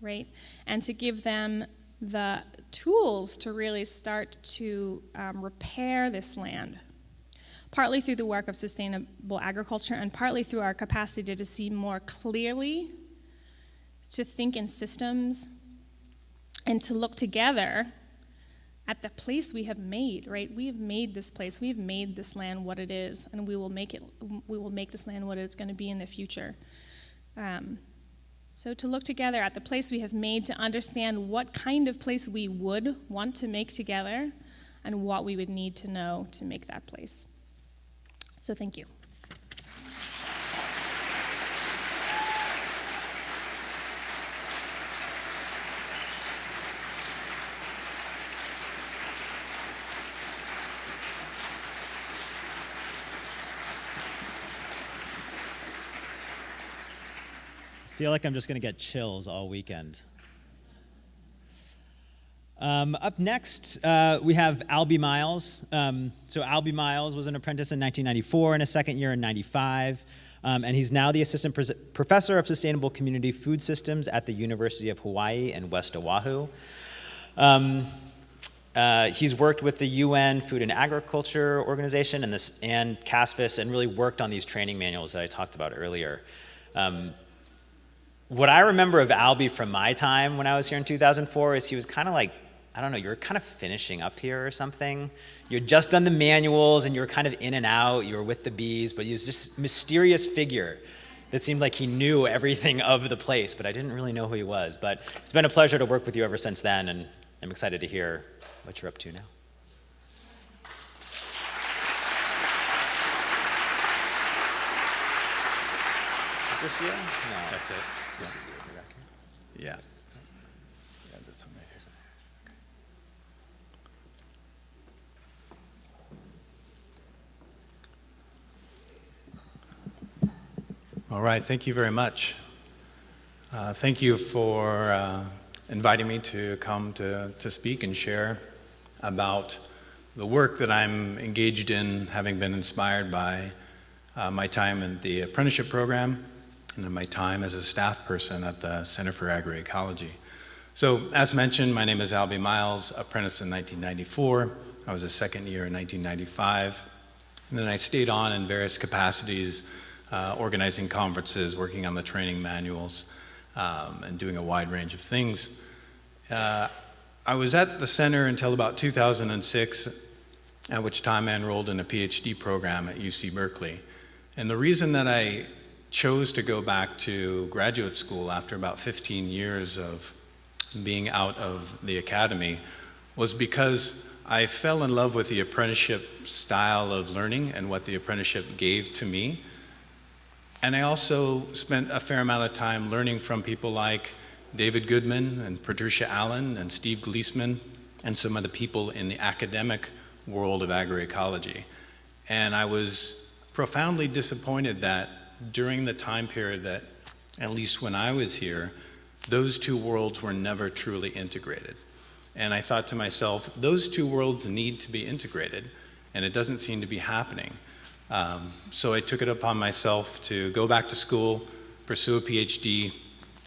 right? And to give them the tools to really start to repair this land, partly through the work of sustainable agriculture and partly through our capacity to see more clearly, to think in systems, and to look together at the place we have made, right? We have made this place, we've made this land what it is, and we will make this land what it's going to be in the future. So to look together at the place we have made, to understand what kind of place we would want to make together and what we would need to know to make that place. So thank you. I feel like I'm just going to get chills all weekend. Up next, we have ALBIE Miles. So ALBIE Miles was an apprentice in 1994 and a second year in 95. And he's now the assistant professor of sustainable community food systems at the University of Hawaii in West Oahu. He's worked with the UN Food and Agriculture Organization and CASFS and really worked on these training manuals that I talked about earlier. What I remember of ALBIE from my time when I was here in 2004 is he was kind of like, I don't know, you were kind of finishing up here or something. You had just done the manuals and you were kind of in and out, you were with the bees, but he was this mysterious figure that seemed like he knew everything of the place, but I didn't really know who he was. But it's been a pleasure to work with you ever since then, and I'm excited to hear what you're up to now. Is this you? No. That's it. This is you. You're back here. Yeah. Yeah, this one right here. All right, thank you very much. Thank you for inviting me to come to speak and share about the work that I'm engaged in, having been inspired by my time in the apprenticeship program and then my time as a staff person at the Center for Agroecology. So, as mentioned, my name is ALBIE Miles, apprentice in 1994. I was a second year in 1995. And then I stayed on in various capacities, organizing conferences, working on the training manuals, and doing a wide range of things. I was at the center until about 2006, at which time I enrolled in a Ph.D. program at UC Berkeley. And the reason that I chose to go back to graduate school after about 15 years of being out of the academy was because I fell in love with the apprenticeship style of learning and what the apprenticeship gave to me. And I also spent a fair amount of time learning from people like David Goodman and Patricia Allen and Steve Gleesman and some of the people in the academic world of agroecology. And I was profoundly disappointed that during the time period that, at least when I was here, those two worlds were never truly integrated. And I thought to myself, those two worlds need to be integrated, and it doesn't seem to be happening. So I took it upon myself to go back to school, pursue a PhD,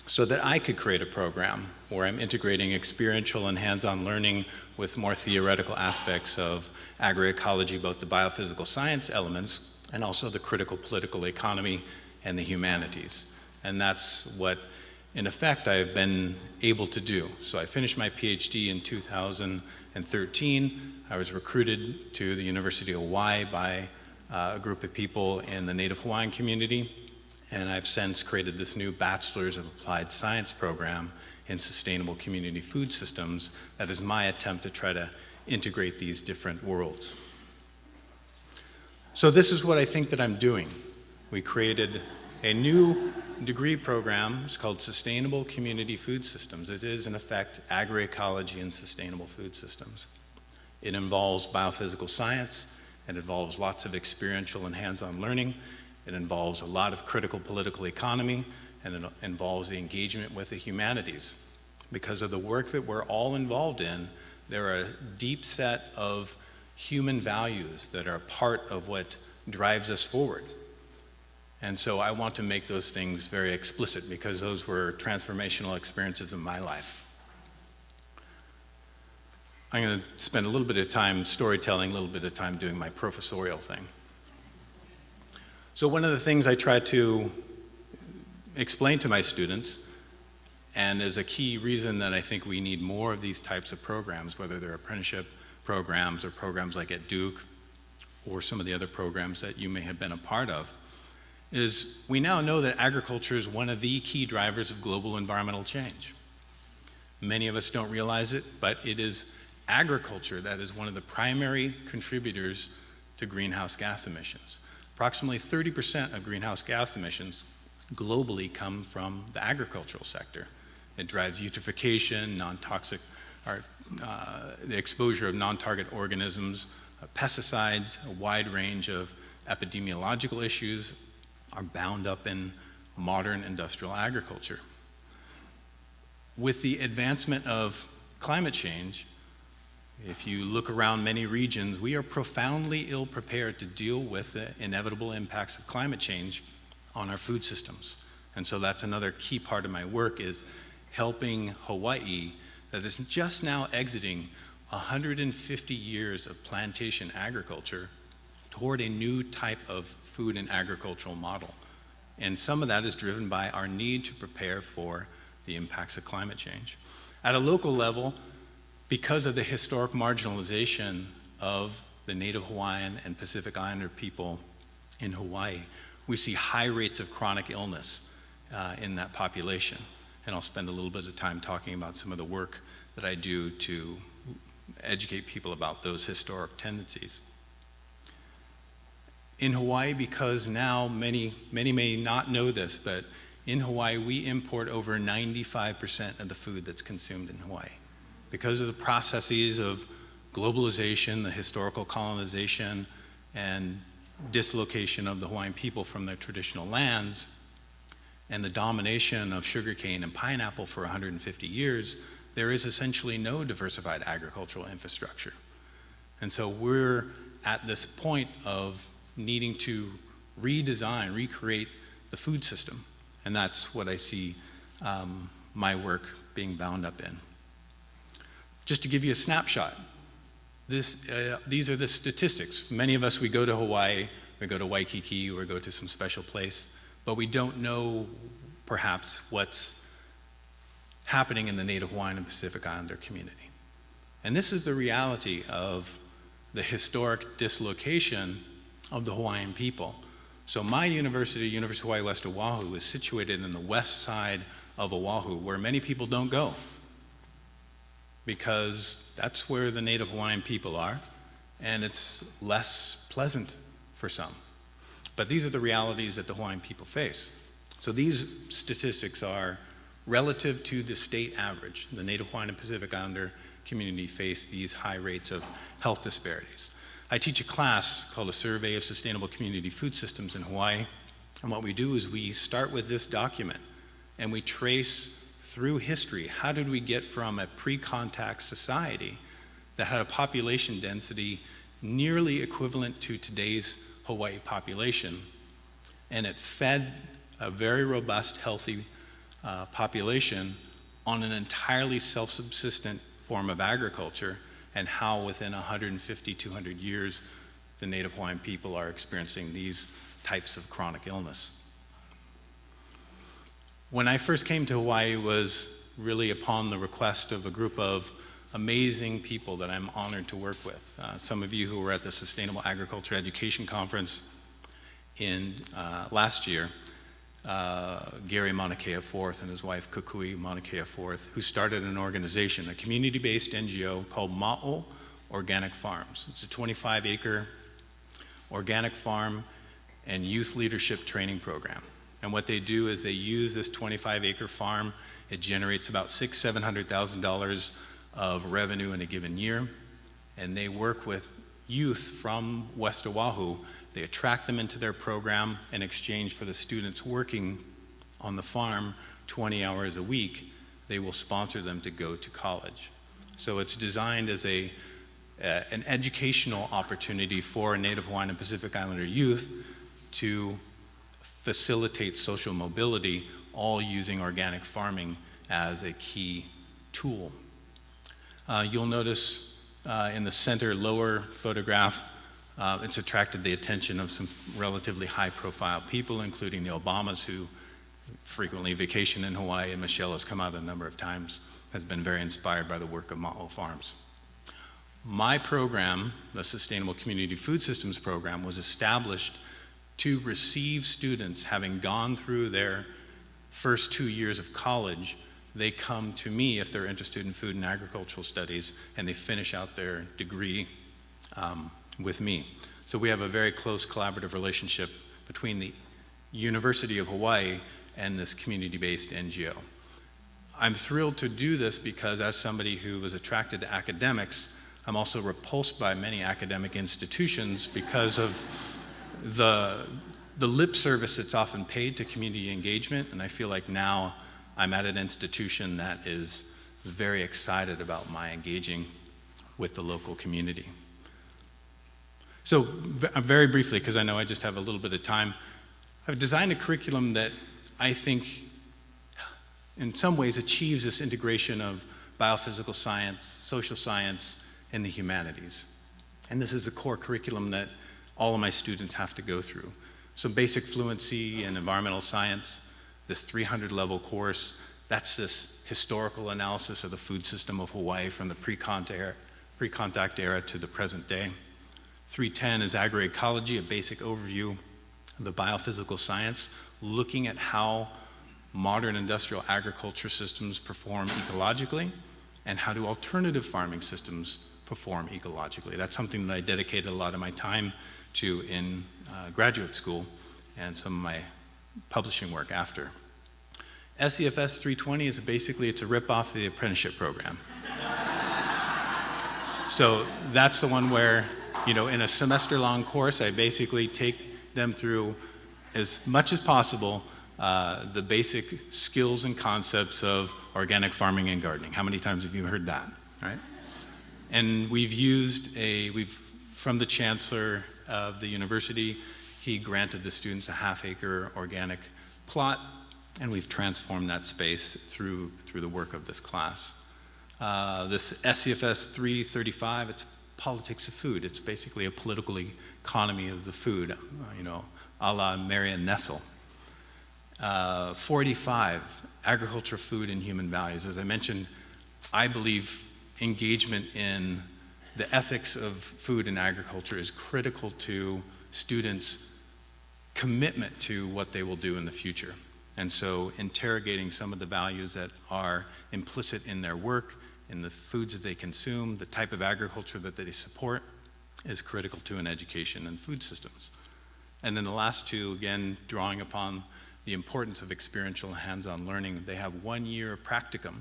so that I could create a program where I'm integrating experiential and hands-on learning with more theoretical aspects of agroecology, both the biophysical science elements and also the critical political economy and the humanities. And that's what, in effect, I've been able to do. So I finished my PhD in 2013. I was recruited to the University of Hawaii by a group of people in the Native Hawaiian community, and I've since created this new Bachelor's of Applied Science program in Sustainable Community Food Systems. That is my attempt to try to integrate these different worlds. So this is what I think that I'm doing. We created a new degree program. It's called Sustainable Community Food Systems. It is, in effect, agroecology and sustainable food systems. It involves biophysical science. It involves lots of experiential and hands-on learning. It involves a lot of critical political economy, and it involves the engagement with the humanities. Because of the work that we're all involved in, there are a deep set of human values that are part of what drives us forward. And so I want to make those things very explicit because those were transformational experiences in my life. I'm going to spend a little bit of time storytelling, a little bit of time doing my professorial thing. So one of the things I try to explain to my students, and is a key reason that I think we need more of these types of programs, whether they're apprenticeship programs or programs like at Duke or some of the other programs that you may have been a part of, is we now know that agriculture is one of the key drivers of global environmental change. Many of us don't realize it, but it is agriculture that is one of the primary contributors to greenhouse gas emissions. Approximately 30% of greenhouse gas emissions globally come from the agricultural sector. It drives eutrophication, non-toxic, the exposure of non-target organisms, pesticides, a wide range of epidemiological issues are bound up in modern industrial agriculture. With the advancement of climate change, if you look around many regions, we are profoundly ill-prepared to deal with the inevitable impacts of climate change on our food systems. And so that's another key part of my work, is helping Hawaii, that is just now exiting 150 years of plantation agriculture, toward a new type of food and agricultural model. And some of that is driven by our need to prepare for the impacts of climate change. At a local level, because of the historic marginalization of the Native Hawaiian and Pacific Islander people in Hawaii, we see high rates of chronic illness in that population. And I'll spend a little bit of time talking about some of the work that I do to educate people about those historic tendencies. In Hawaii, because now many may not know this, but in Hawaii we import over 95% of the food that's consumed in Hawaii. Because of the processes of globalization, the historical colonization, and dislocation of the Hawaiian people from their traditional lands, and the domination of sugarcane and pineapple for 150 years, there is essentially no diversified agricultural infrastructure. And so we're at this point of needing to redesign, recreate the food system. And that's what I see my work being bound up in. Just to give you a snapshot, these are the statistics. Many of us, we go to Hawaii, we go to Waikiki, or go to some special place, but we don't know perhaps what's happening in the Native Hawaiian and Pacific Islander community. And this is the reality of the historic dislocation of the Hawaiian people. So my university, University of Hawaii West Oahu, is situated in the west side of Oahu, where many people don't go, because that's where the Native Hawaiian people are, and it's less pleasant for some. But these are the realities that the Hawaiian people face. So these statistics are relative to the state average. The Native Hawaiian and Pacific Islander community face these high rates of health disparities. I teach a class called A Survey of Sustainable Community Food Systems in Hawaii, and what we do is we start with this document and we trace through history, how did we get from a pre-contact society that had a population density nearly equivalent to today's Hawaii population, and it fed a very robust, healthy population on an entirely self-subsistent form of agriculture, and how within 150, 200 years, the Native Hawaiian people are experiencing these types of chronic illness. When I first came to Hawaii, it was really upon the request of a group of amazing people that I'm honored to work with. Some of you who were at the Sustainable Agriculture Education Conference in last year, Gary Maunakea IV and his wife Kukui Maunakea IV, who started an organization, a community-based NGO called Ma'o Organic Farms. It's a 25-acre organic farm and youth leadership training program. And what they do is they use this 25-acre farm. It generates about $600,000-$700,000 of revenue in a given year. And they work with youth from West Oahu. They attract them into their program in exchange for the students working on the farm 20 hours a week. They will sponsor them to go to college. So it's designed as an educational opportunity for Native Hawaiian and Pacific Islander youth to facilitate social mobility, all using organic farming as a key tool. You'll notice in the center lower photograph, it's attracted the attention of some relatively high-profile people, including the Obamas, who frequently vacation in Hawaii, and Michelle has come out a number of times, has been very inspired by the work of Ma'o Farms. My program, the Sustainable Community Food Systems program, was established to receive students having gone through their first 2 years of college. They come to me if they're interested in food and agricultural studies, and they finish out their degree with me. So we have a very close collaborative relationship between the University of Hawaii and this community-based NGO. I'm thrilled to do this because as somebody who was attracted to academics, I'm also repulsed by many academic institutions because of the lip service that's often paid to community engagement, and I feel like now I'm at an institution that is very excited about my engaging with the local community. So very briefly, because I know I just have a little bit of time, I've designed a curriculum that I think in some ways achieves this integration of biophysical science, social science, and the humanities. And this is the core curriculum that all of my students have to go through. So basic fluency in environmental science, this 300-level course, that's this historical analysis of the food system of Hawaii from the pre-contact era to the present day. 310 is agroecology, a basic overview of the biophysical science, looking at how modern industrial agriculture systems perform ecologically and how do alternative farming systems perform ecologically. That's something that I dedicated a lot of my time to in graduate school and some of my publishing work after. SCFS 320 is basically, it's a rip-off of the apprenticeship program. So that's the one where, you know, in a semester-long course, I basically take them through as much as possible the basic skills and concepts of organic farming and gardening. How many times have you heard that, right? And we've used from the chancellor of the university, he granted the students a half-acre organic plot, and we've transformed that space through the work of this class. This SCFS 335, it's politics of food. It's basically a political economy of the food, you know, a la Marion Nessel. 485, agriculture, food, and human values. As I mentioned, I believe engagement in the ethics of food and agriculture is critical to students' commitment to what they will do in the future. And so interrogating some of the values that are implicit in their work, in the foods that they consume, the type of agriculture that they support, is critical to an education and food systems. And then the last two, again, drawing upon the importance of experiential hands-on learning. They have 1 year practicum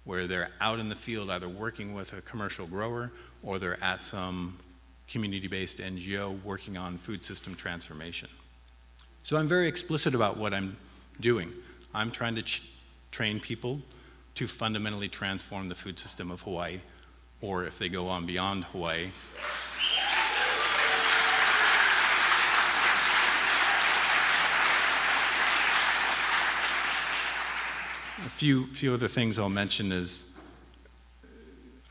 where they're out in the field either working with a commercial grower or they're at some community-based NGO working on food system transformation. So I'm very explicit about what I'm doing. I'm trying to train people to fundamentally transform the food system of Hawaii, or if they go on beyond Hawaii, a few other things I'll mention is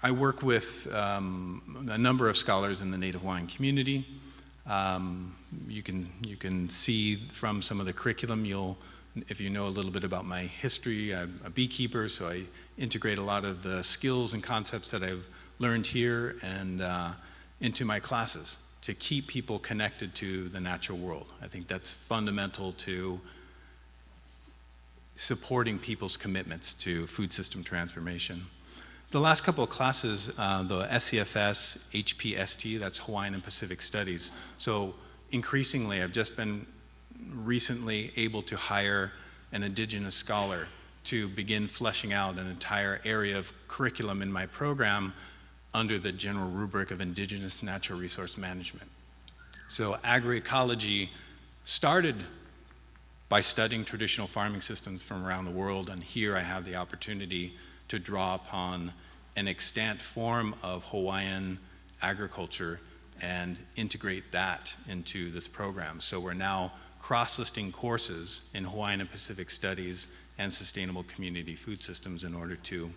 I work with a number of scholars in the Native Hawaiian community. You can see from some of the curriculum, if you know a little bit about my history, I'm a beekeeper, so I integrate a lot of the skills and concepts that I've learned here and into my classes to keep people connected to the natural world. I think that's fundamental to supporting people's commitments to food system transformation. The last couple of classes, the SCFS, HPST, that's Hawaiian and Pacific Studies. So increasingly, I've just been recently able to hire an indigenous scholar to begin fleshing out an entire area of curriculum in my program under the general rubric of indigenous natural resource management. So agroecology started by studying traditional farming systems from around the world, and here I have the opportunity to draw upon an extant form of Hawaiian agriculture and integrate that into this program. So we're now cross-listing courses in Hawaiian and Pacific Studies and Sustainable Community Food Systems in order to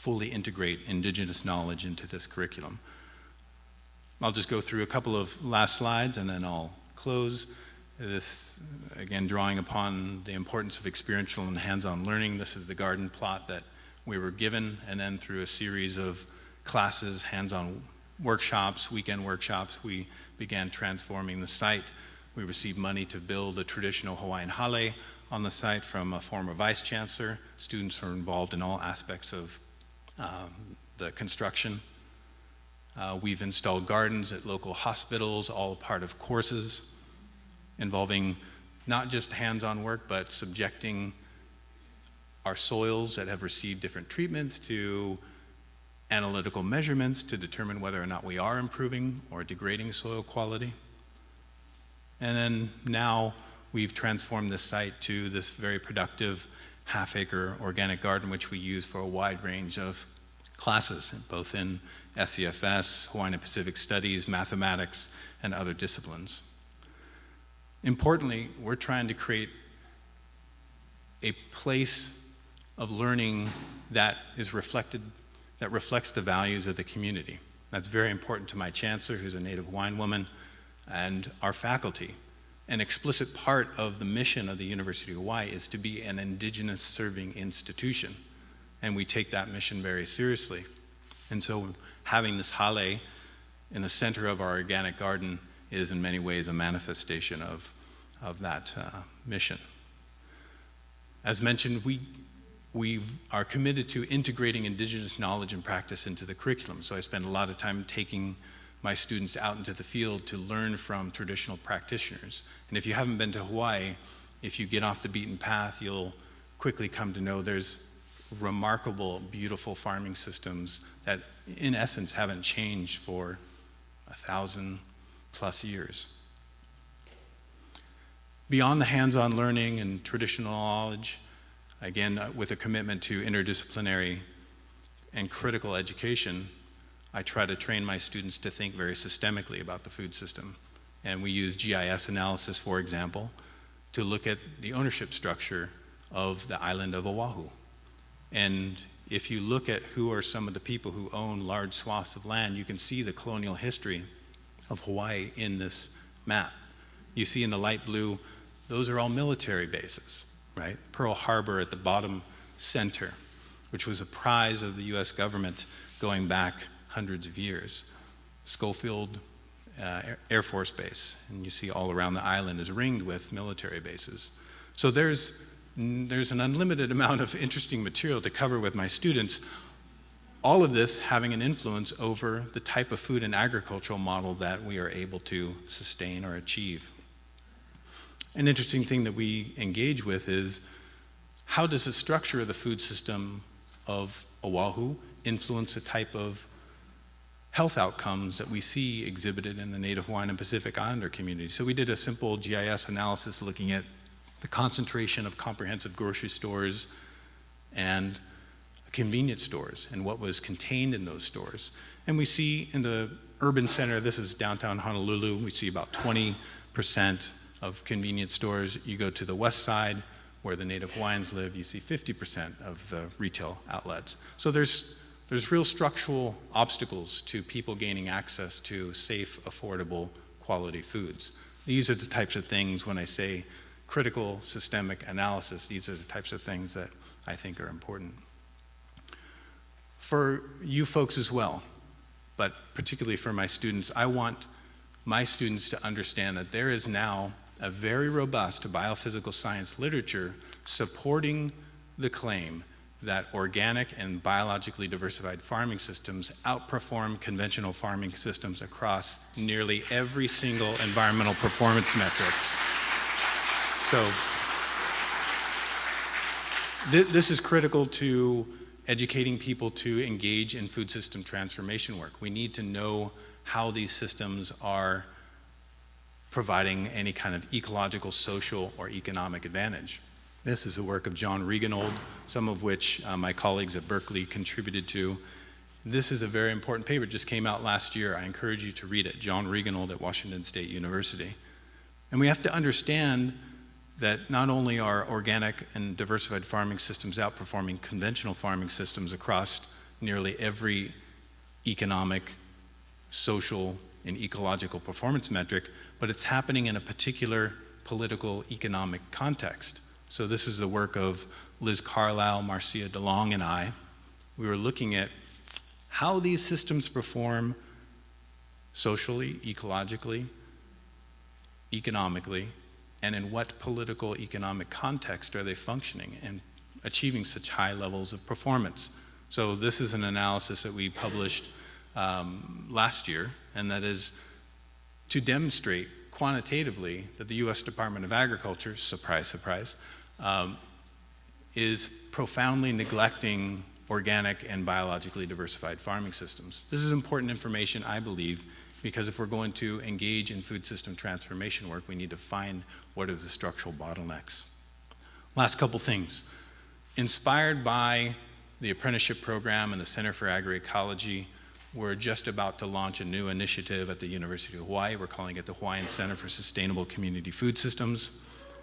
fully integrate indigenous knowledge into this curriculum. I'll just go through a couple of last slides and then I'll close. This, again, drawing upon the importance of experiential and hands-on learning. This is the garden plot that we were given, and then through a series of classes, hands-on workshops, weekend workshops, we began transforming the site. We received money to build a traditional Hawaiian hale on the site from a former vice chancellor. Students were involved in all aspects of the construction. We've installed gardens at local hospitals, all part of courses involving not just hands-on work, but subjecting our soils that have received different treatments to analytical measurements to determine whether or not we are improving or degrading soil quality. And then now we've transformed this site to this very productive half-acre organic garden, which we use for a wide range of classes, both in SEFS, Hawaiian and Pacific Studies, mathematics, and other disciplines. Importantly, we're trying to create a place of learning that is reflected, that reflects the values of the community. That's very important to my chancellor, who's a native Hawaiian woman, and our faculty. An explicit part of the mission of the University of Hawaii is to be an indigenous serving institution, and we take that mission very seriously. And so having this hale in the center of our organic garden is in many ways a manifestation of that mission. As mentioned, we are committed to integrating indigenous knowledge and practice into the curriculum. So I spend a lot of time taking my students out into the field to learn from traditional practitioners. And if you haven't been to Hawaii, if you get off the beaten path, you'll quickly come to know there's remarkable, beautiful farming systems that in essence haven't changed for 1,000+ years. Beyond the hands-on learning and traditional knowledge, again, with a commitment to interdisciplinary and critical education, I try to train my students to think very systemically about the food system. And we use GIS analysis, for example, to look at the ownership structure of the island of Oahu. And if you look at who are some of the people who own large swaths of land, you can see the colonial history of Hawaii in this map. You see in the light blue, those are all military bases, right? Pearl Harbor at the bottom center, which was a prize of the US government going back hundreds of years. Schofield Air Force Base, and you see all around the island is ringed with military bases. So there's an unlimited amount of interesting material to cover with my students, all of this having an influence over the type of food and agricultural model that we are able to sustain or achieve. An interesting thing that we engage with is, how does the structure of the food system of Oahu influence the type of health outcomes that we see exhibited in the Native Hawaiian and Pacific Islander community? So we did a simple GIS analysis looking at the concentration of comprehensive grocery stores and convenience stores and what was contained in those stores. And we see in the urban center, this is downtown Honolulu, we see about 20% of convenience stores. You go to the west side where the Native Hawaiians live, you see 50% of the retail outlets. So there's real structural obstacles to people gaining access to safe, affordable, quality foods. These are the types of things, when I say critical systemic analysis, these are the types of things that I think are important. For you folks as well, but particularly for my students, I want my students to understand that there is now a very robust biophysical science literature supporting the claim that organic and biologically diversified farming systems outperform conventional farming systems across nearly every single environmental performance metric. So this is critical to educating people to engage in food system transformation work. We need to know how these systems are providing any kind of ecological, social, or economic advantage. This is the work of John Reiganold, some of which my colleagues at Berkeley contributed to. This is a very important paper, it just came out last year. I encourage you to read it, John Reiganold at Washington State University. And we have to understand that not only are organic and diversified farming systems outperforming conventional farming systems across nearly every economic, social, and ecological performance metric, but it's happening in a particular political economic context. So this is the work of Liz Carlisle, Marcia DeLong, and I. We were looking at how these systems perform socially, ecologically, economically, and in what political economic context are they functioning and achieving such high levels of performance. So this is an analysis that we published last year, and that is to demonstrate quantitatively that the U.S. Department of Agriculture, surprise, surprise, is profoundly neglecting organic and biologically diversified farming systems. This is important information, I believe, because if we're going to engage in food system transformation work, we need to find what are the structural bottlenecks. Last couple things. Inspired by the apprenticeship program and the Center for Agroecology, we're just about to launch a new initiative at the University of Hawaii. We're calling it the Hawaiian Center for Sustainable Community Food Systems.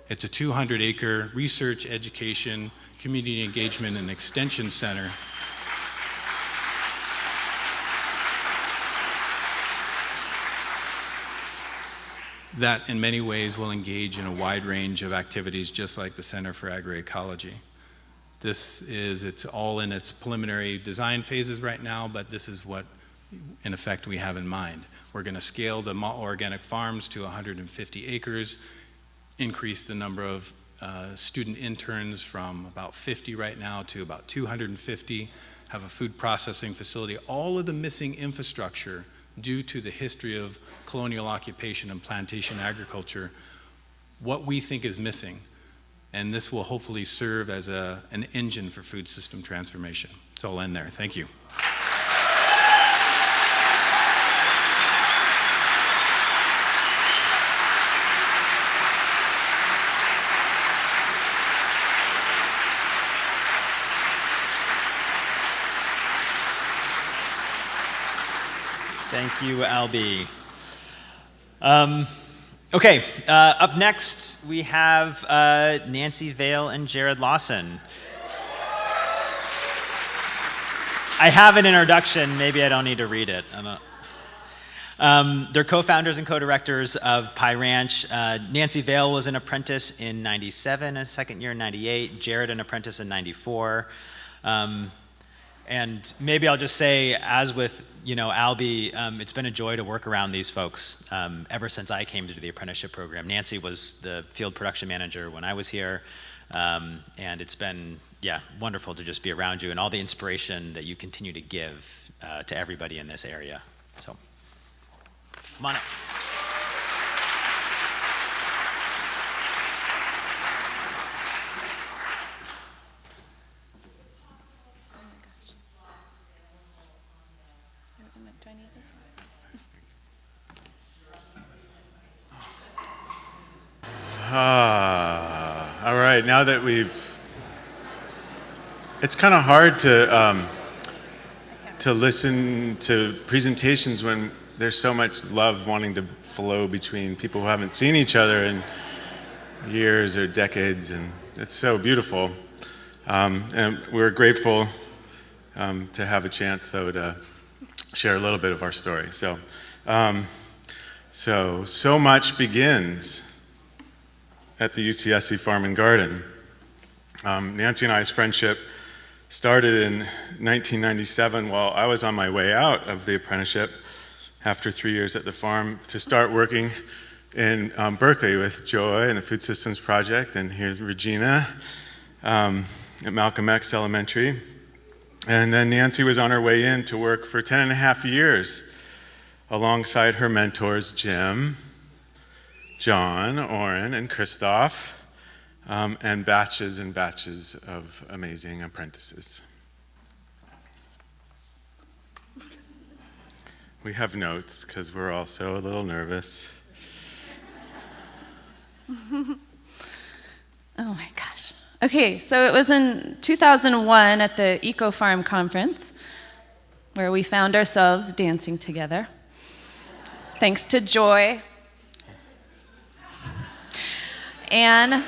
It's a 200-acre research, education, community engagement, and extension center that in many ways will engage in a wide range of activities just like the Center for Agroecology. It's all in its preliminary design phases right now, but this is what, in effect, we have in mind. We're going to scale the organic farms to 150 acres, increase the number of student interns from about 50 right now to about 250, have a food processing facility, all of the missing infrastructure due to the history of colonial occupation and plantation agriculture, what we think is missing. And this will hopefully serve as an engine for food system transformation. So I'll end there. Thank you. Thank you, Albie. Okay, up next we have Nancy VAIL and JERED LAWSON. I have an introduction, maybe I don't need to read it. They're co-founders and co-directors of Pie Ranch. Nancy VAIL was an apprentice in '97, a second year in '98, JERED an apprentice in '94. And maybe I'll just say, as with Albie, it's been a joy to work around these folks ever since I came to the apprenticeship program. Nancy was the field production manager when I was here, and it's been, wonderful to just be around you and all the inspiration that you continue to give to everybody in this area. So, come on up. All right, now that it's kind of hard to listen to presentations when there's so much love wanting to flow between people who haven't seen each other in years or decades, and it's so beautiful. And we're grateful to have a chance, though, to share a little bit of our story. So much begins at the UCSC Farm and Garden. Nancy and I's friendship started in 1997 while I was on my way out of the apprenticeship after 3 years at the farm to start working in Berkeley with Joy and the Food Systems Project, and here's Regina at Malcolm X Elementary. And then Nancy was on her way in to work for 10 and a half years alongside her mentors, Jim, John, Orrin, and Christoph, and batches of amazing apprentices. We have notes because we're also a little nervous. Oh my gosh. Okay, so it was in 2001 at the Eco Farm Conference where we found ourselves dancing together. Thanks to Joy, Anne,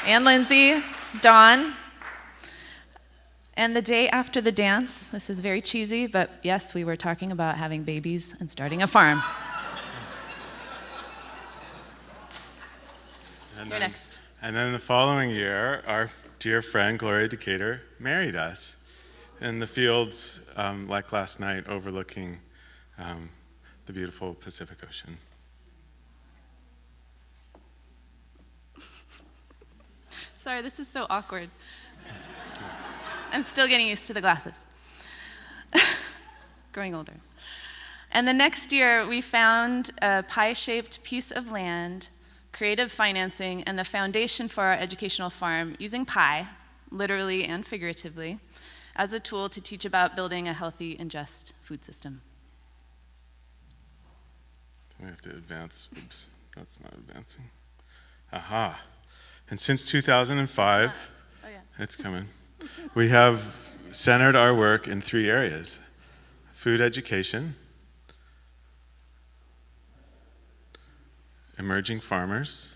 and Lindsay, Dawn, And the day after the dance, this is very cheesy, but yes, we were talking about having babies and starting a farm. You're next. And then the following year, our dear friend Gloria Decatur married us in the fields, like last night, overlooking the beautiful Pacific Ocean. Sorry, this is so awkward. I'm still getting used to the glasses. Growing older. And the next year, we found a pie-shaped piece of land, creative financing, and the foundation for our educational farm using pie, literally and figuratively, as a tool to teach about building a healthy and just food system. We have to advance. Oops, that's not advancing. Aha. And since 2005, it's coming, we have centered our work in 3 areas: food education, emerging farmers,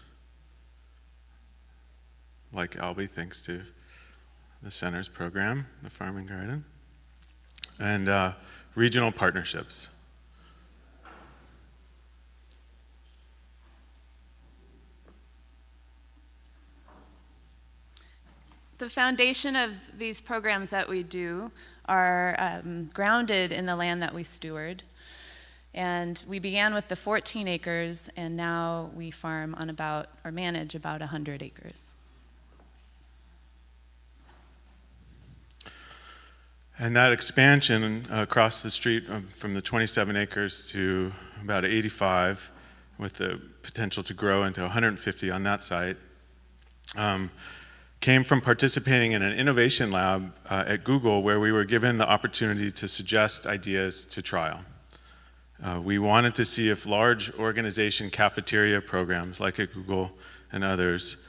like ALBIE, thanks to the Center's program, the Farm and Garden, and regional partnerships. The foundation of these programs that we do are grounded in the land that we steward. And we began with the 14 acres, and now we farm on about, or manage about 100 acres. And that expansion across the street from the 27 acres to about 85, with the potential to grow into 150 on that site, came from participating in an innovation lab at Google, where we were given the opportunity to suggest ideas to trial. We wanted to see if large organization cafeteria programs like at Google and others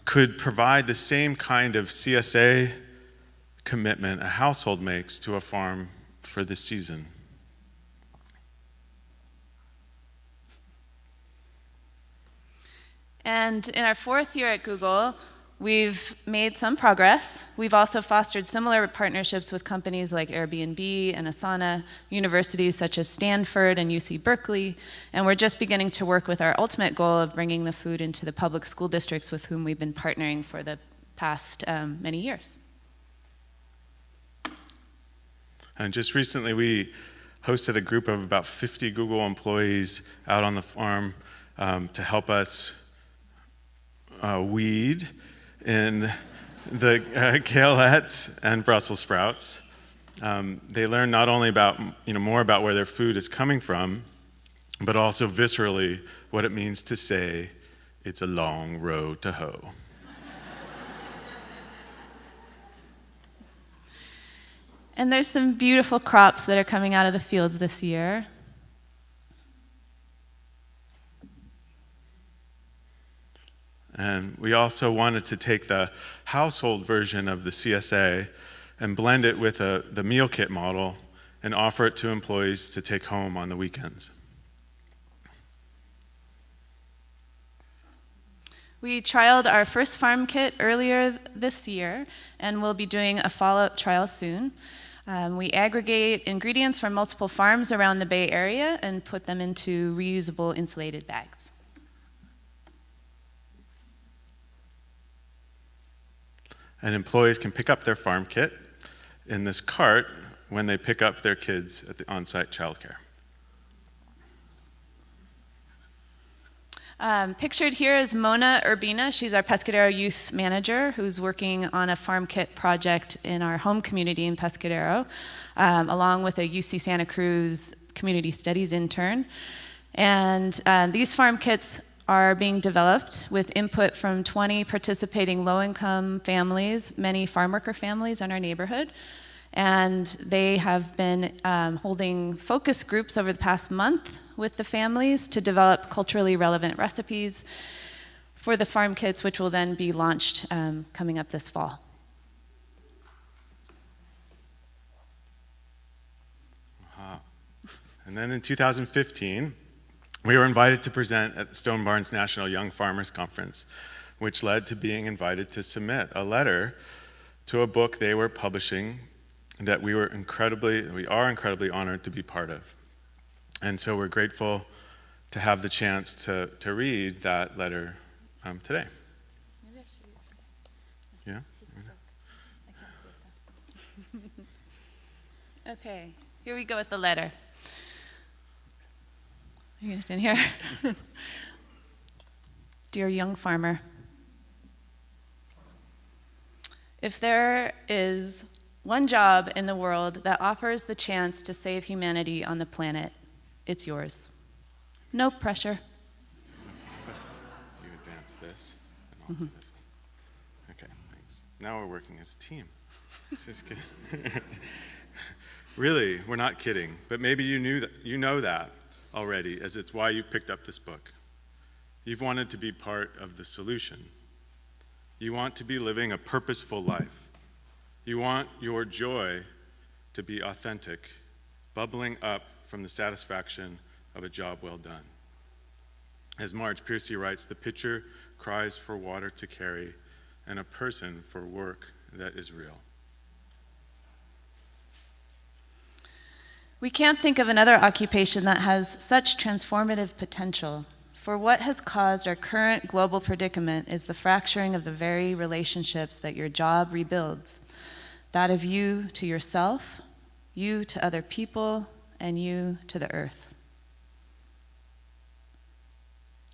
could provide the same kind of CSA commitment a household makes to a farm for the season. And in our 4th year at Google, we've made some progress. We've also fostered similar partnerships with companies like Airbnb and Asana, universities such as Stanford and UC Berkeley, and we're just beginning to work with our ultimate goal of bringing the food into the public school districts with whom we've been partnering for the past many years. And just recently, we hosted a group of about 50 Google employees out on the farm to help us weed in the kaleettes and Brussels sprouts. They learn not only about, more about where their food is coming from, but also viscerally what it means to say, it's a long row to hoe. And there's some beautiful crops that are coming out of the fields this year. And we also wanted to take the household version of the CSA and blend it with the meal kit model and offer it to employees to take home on the weekends. We trialed our first farm kit earlier this year, and we'll be doing a follow-up trial soon. We aggregate ingredients from multiple farms around the Bay Area and put them into reusable insulated bags. And employees can pick up their farm kit in this cart when they pick up their kids at the on-site childcare. Pictured here is Mona Urbina. She's our Pescadero youth manager who's working on a farm kit project in our home community in Pescadero, along with a UC Santa Cruz community studies intern. And these farm kits are being developed with input from 20 participating low-income families, many farm worker families in our neighborhood. And they have been holding focus groups over the past month with the families to develop culturally relevant recipes for the farm kits, which will then be launched coming up this fall. And then in 2015, we were invited to present at the Stone Barns National Young Farmers Conference, which led to being invited to submit a letter to a book they were publishing that we are incredibly honored to be part of. And so we're grateful to have the chance to read that letter today. Maybe I should. Yeah? This is the book. I can't see it though. Okay, here we go with the letter. Are you gonna stand here? Dear young farmer, if there is one job in the world that offers the chance to save humanity on the planet, it's yours. No pressure. You advance this, and I'll do this one. Okay, thanks. Now we're working as a team. This is good. Really, we're not kidding, but maybe you know that already, as it's why you picked up this book. You've wanted to be part of the solution. You want to be living a purposeful life. You want your joy to be authentic, bubbling up from the satisfaction of a job well done. As Marge Piercy writes, the pitcher cries for water to carry and a person for work that is real. We can't think of another occupation that has such transformative potential. For what has caused our current global predicament is the fracturing of the very relationships that your job rebuilds. That of you to yourself, you to other people, and you to the earth.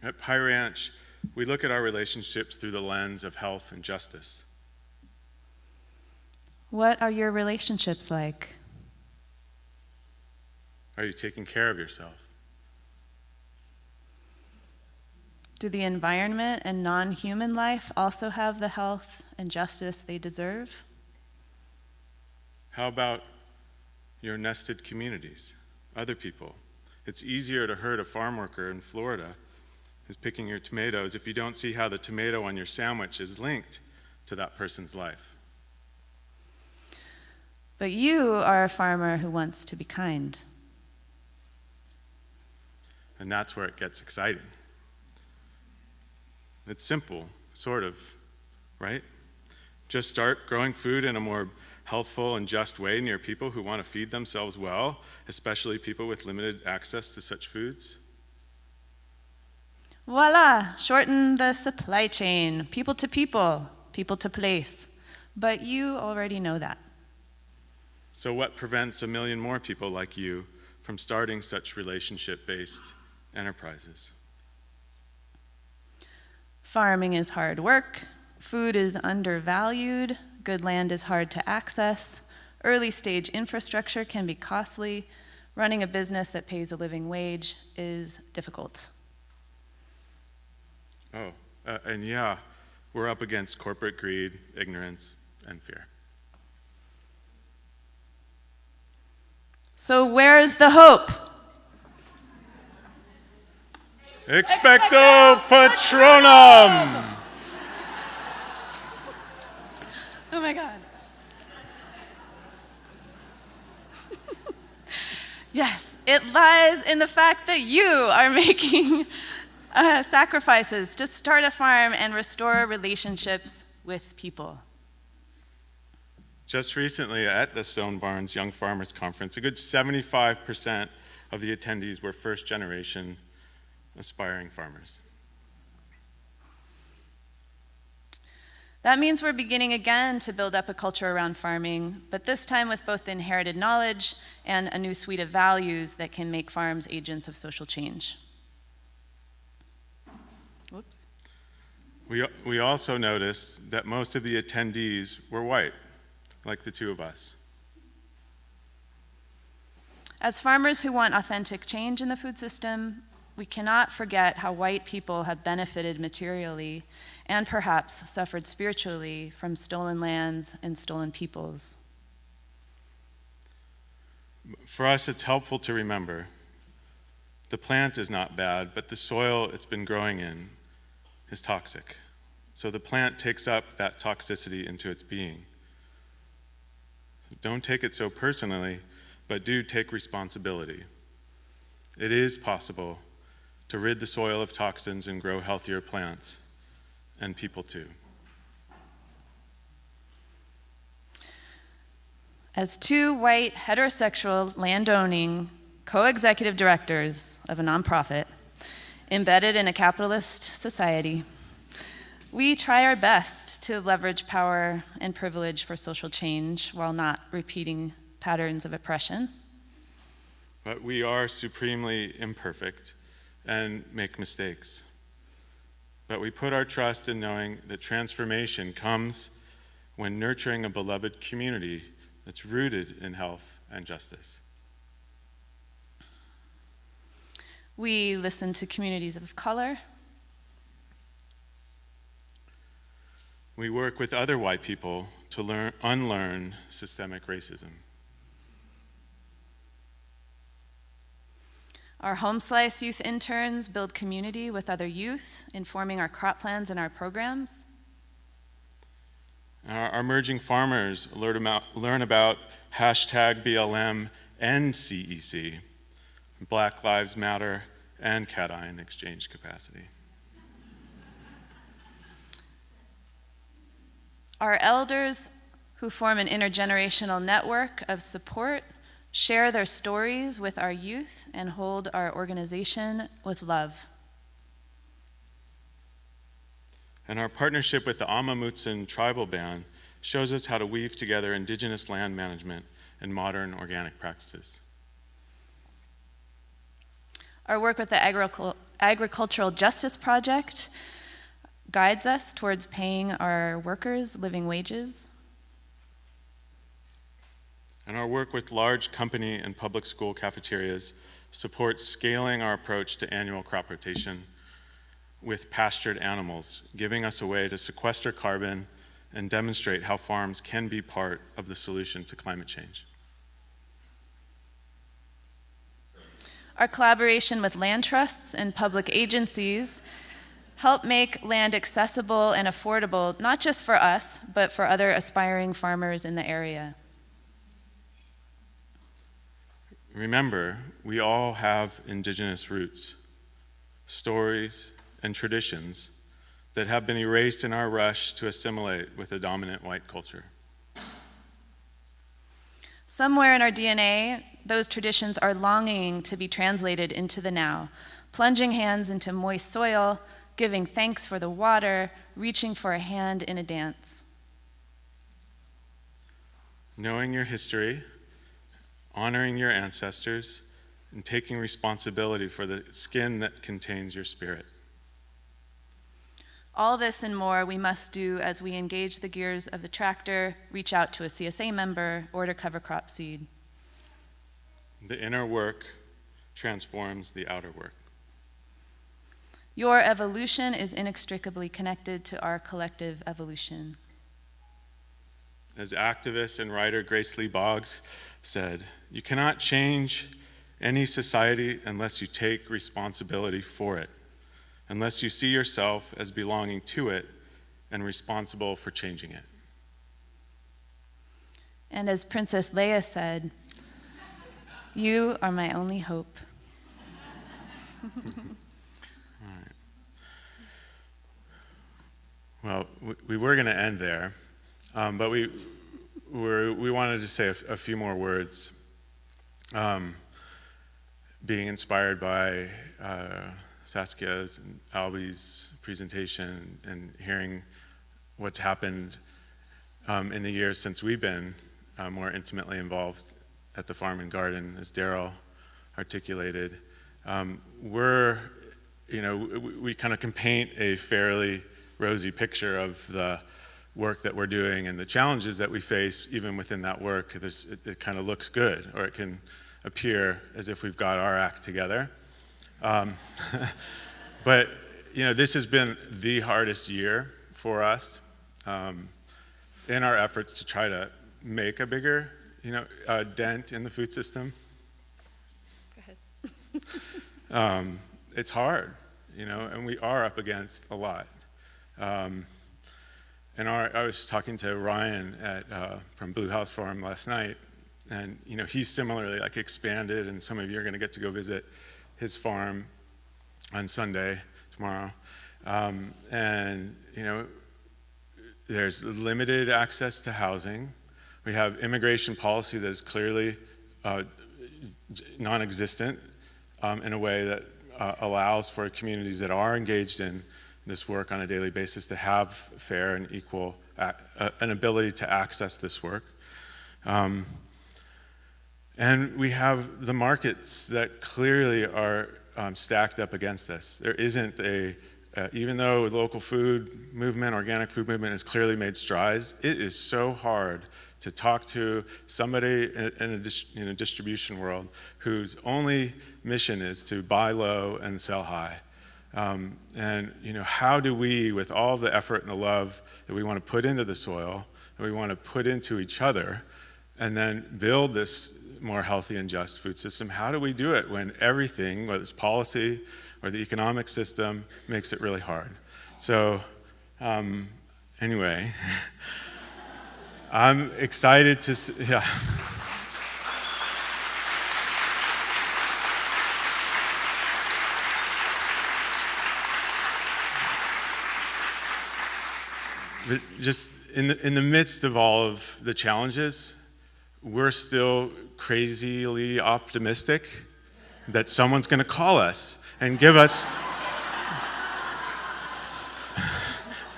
At Pie Ranch, we look at our relationships through the lens of health and justice. What are your relationships like? Are you taking care of yourself? Do the environment and non-human life also have the health and justice they deserve? How about your nested communities, other people? It's easier to hurt a farm worker in Florida who's picking your tomatoes if you don't see how the tomato on your sandwich is linked to that person's life. But you are a farmer who wants to be kind. And that's where it gets exciting. It's simple, sort of, right? Just start growing food in a more healthful and just way near people who want to feed themselves well, especially people with limited access to such foods. Voila, shorten the supply chain, people to place. But you already know that. So what prevents a million more people like you from starting such relationship-based enterprises? Farming is hard work, food is undervalued, good land is hard to access, early stage infrastructure can be costly, running a business that pays a living wage is difficult. Oh, and yeah, we're up against corporate greed, ignorance, and fear. So where's the hope? Expecto Patronum! Oh my God. Yes, it lies in the fact that you are making sacrifices to start a farm and restore relationships with people. Just recently at the Stone Barns Young Farmers Conference, a good 75% of the attendees were first-generation aspiring farmers. That means we're beginning again to build up a culture around farming, but this time with both inherited knowledge and a new suite of values that can make farms agents of social change. Whoops. We also noticed that most of the attendees were white, like the two of us. As farmers who want authentic change in the food system, we cannot forget how white people have benefited materially and perhaps suffered spiritually from stolen lands and stolen peoples. For us, it's helpful to remember the plant is not bad, but the soil it's been growing in is toxic. So the plant takes up that toxicity into its being. So don't take it so personally, but do take responsibility. It is possible to rid the soil of toxins and grow healthier plants, and people too. As two white, heterosexual, land-owning, co-executive directors of a nonprofit embedded in a capitalist society, we try our best to leverage power and privilege for social change while not repeating patterns of oppression. But we are supremely imperfect and make mistakes. But we put our trust in knowing that transformation comes when nurturing a beloved community that's rooted in health and justice. We listen to communities of color. We work with other white people to unlearn systemic racism. Our Home Slice youth interns build community with other youth, informing our crop plans and our programs. Our emerging farmers learn about hashtag BLM and CEC, Black Lives Matter and cation exchange capacity. Our elders, who form an intergenerational network of support, share their stories with our youth and hold our organization with love. And our partnership with the Ama Mutsun tribal band shows us how to weave together indigenous land management and modern organic practices. Our work with the Agricultural Justice Project guides us towards paying our workers living wages. And our work with large company and public school cafeterias supports scaling our approach to annual crop rotation with pastured animals, giving us a way to sequester carbon and demonstrate how farms can be part of the solution to climate change. Our collaboration with land trusts and public agencies help make land accessible and affordable, not just for us, but for other aspiring farmers in the area. Remember, we all have indigenous roots, stories, and traditions that have been erased in our rush to assimilate with a dominant white culture. Somewhere in our DNA, those traditions are longing to be translated into the now, plunging hands into moist soil, giving thanks for the water, reaching for a hand in a dance. Knowing your history, honoring your ancestors, and taking responsibility for the skin that contains your spirit. All this and more we must do as we engage the gears of the tractor, reach out to a CSA member, order cover crop seed. The inner work transforms the outer work. Your evolution is inextricably connected to our collective evolution. As activist and writer Grace Lee Boggs said, "You cannot change any society unless you take responsibility for it, unless you see yourself as belonging to it and responsible for changing it." And as Princess Leia said, "You are my only hope." Well, we were going to end there, but we wanted to say a few more words. Being inspired by Saskia's and Albie's presentation and hearing what's happened in the years since we've been more intimately involved at the farm and garden, as DARRYL articulated, we kind of can paint a fairly rosy picture of the work that we're doing and the challenges that we face even within that work. It kind of looks good, or it can appear as if we've got our act together. But this has been the hardest year for us in our efforts to try to make a bigger dent in the food system. Go ahead. It's hard, and we are up against a lot. And I was talking to Ryan from Blue House Farm last night, and he's similarly expanded, and some of you are going to get to go visit his farm on Sunday, tomorrow. And there's limited access to housing. We have immigration policy that is clearly non-existent in a way that allows for communities that are engaged in this work on a daily basis to have fair and equal an ability to access this work. And we have the markets that clearly are stacked up against this. There isn't even though the local food movement, organic food movement has clearly made strides, it is so hard to talk to somebody in a distribution world whose only mission is to buy low and sell high. And how do we, with all the effort and the love that we want to put into the soil, that we want to put into each other, and then build this more healthy and just food system, how do we do it when everything, whether it's policy or the economic system, makes it really hard? So anyway, I'm excited to yeah. But just in the midst of all of the challenges, we're still crazily optimistic that someone's going to call us and give us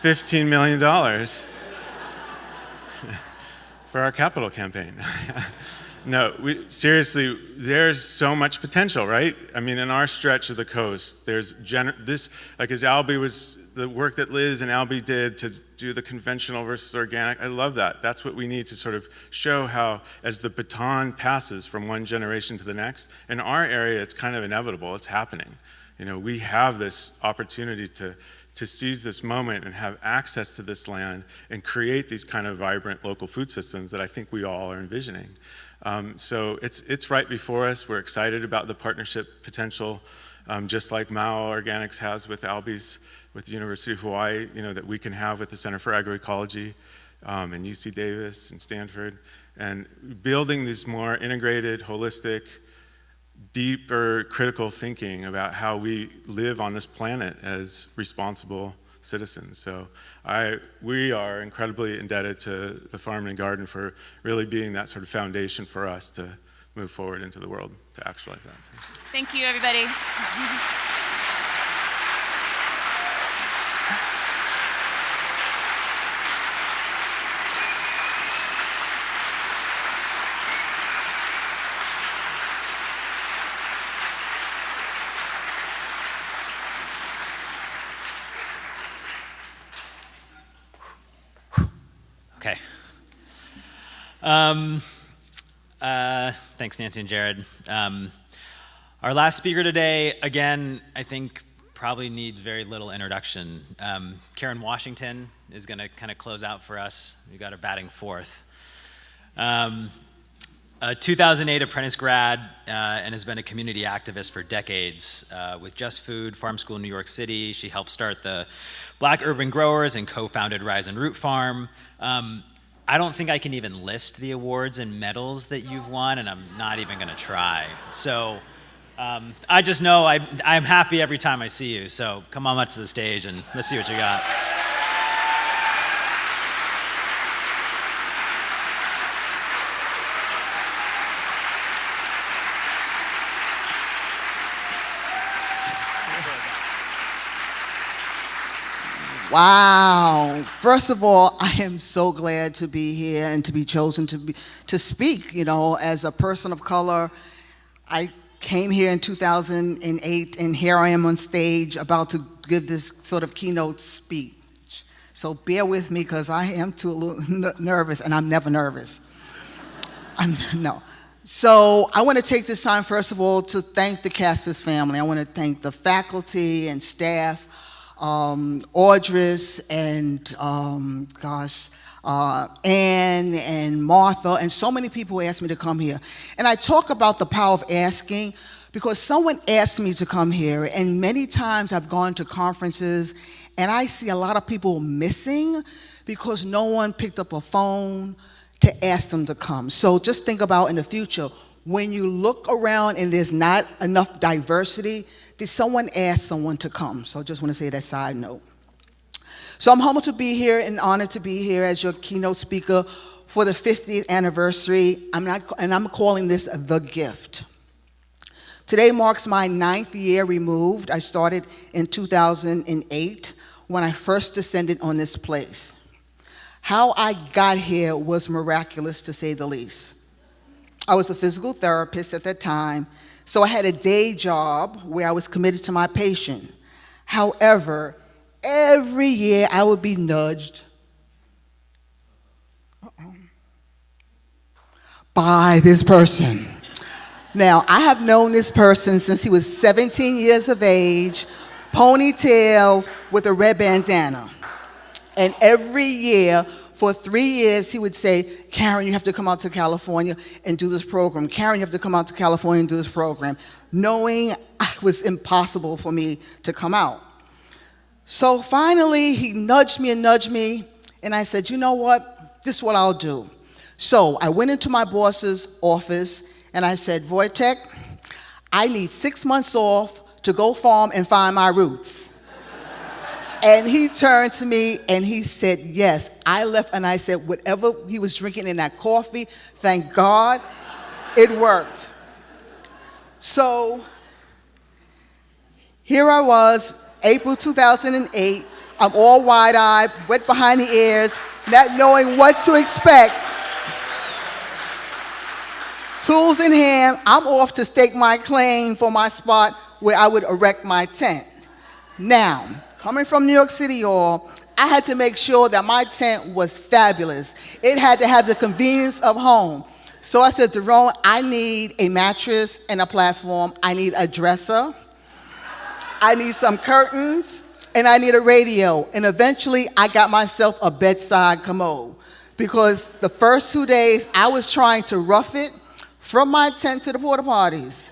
$15 million for our capital campaign. No, seriously, there's so much potential, right? I mean, in our stretch of the coast, there's as ALBIE was, the work that Liz and ALBIE did to do the conventional versus organic, I love that. That's what we need to sort of show how, as the baton passes from one generation to the next, in our area, it's kind of inevitable, it's happening. We have this opportunity to seize this moment and have access to this land and create these kind of vibrant local food systems that I think we all are envisioning. So it's right before us. We're excited about the partnership potential, just like Mao Organics has with ALBIE's, with the University of Hawaii, that we can have with the Center for Agroecology and UC Davis and Stanford, and building this more integrated, holistic, deeper, critical thinking about how we live on this planet as responsible citizens. So we are incredibly indebted to the Farm and Garden for really being that sort of foundation for us to move forward into the world to actualize that. So. Thank you, everybody. Okay. Thanks, Nancy and Jared. Our last speaker today, again, I think probably needs very little introduction. Karen Washington is going to kind of close out for us. We got her batting fourth. A 2008 apprentice grad and has been a community activist for decades with Just Food, Farm School in New York City. She helped start the Black Urban Growers and co-founded Rise and Root Farm. I don't think I can even list the awards and medals that you've won, and I'm not even going to try. So I just know I'm happy every time I see you. So come on up to the stage and let's see what you got. Wow. First of all, I am so glad to be here and to be chosen to speak. As a person of color, I came here in 2008, and here I am on stage about to give this sort of keynote speech. So bear with me, because I am too a little nervous, and I'm never nervous. No. So I want to take this time, first of all, to thank the CASFS family. I want to thank the faculty and staff, Audris and Anne and Martha, and so many people asked me to come here. And I talk about the power of asking because someone asked me to come here, and many times I've gone to conferences and I see a lot of people missing because no one picked up a phone to ask them to come. So just think about in the future, when you look around and there's not enough diversity, did someone ask someone to come? So I just want to say that side note. So I'm humbled to be here and honored to be here as your keynote speaker for the 50th anniversary. I'm calling this The Gift. Today marks my 9th year removed. I started in 2008 when I first descended on this place. How I got here was miraculous, to say the least. I was a physical therapist at that time, so I had a day job where I was committed to my patient. However, every year I would be nudged by this person. Now, I have known this person since he was 17 years of age, ponytails with a red bandana. And every year, for 3 years, he would say, Karen, you have to come out to California and do this program. Karen, you have to come out to California and do this program, knowing it was impossible for me to come out. So finally, he nudged me, and I said, you know what? This is what I'll do. So I went into my boss's office, and I said, Wojtek, I need 6 months off to go farm and find my roots. And he turned to me and he said, yes. I left and I said, whatever he was drinking in that coffee, thank God, it worked. So here I was, April 2008. I'm all wide-eyed, wet behind the ears, not knowing what to expect. Tools in hand, I'm off to stake my claim for my spot where I would erect my tent. Now, coming from New York City, y'all, I had to make sure that my tent was fabulous. It had to have the convenience of home. So I said to Ron, I need a mattress and a platform. I need a dresser. I need some curtains, and I need a radio. And eventually, I got myself a bedside commode, because the first 2 days, I was trying to rough it from my tent to the porta potties.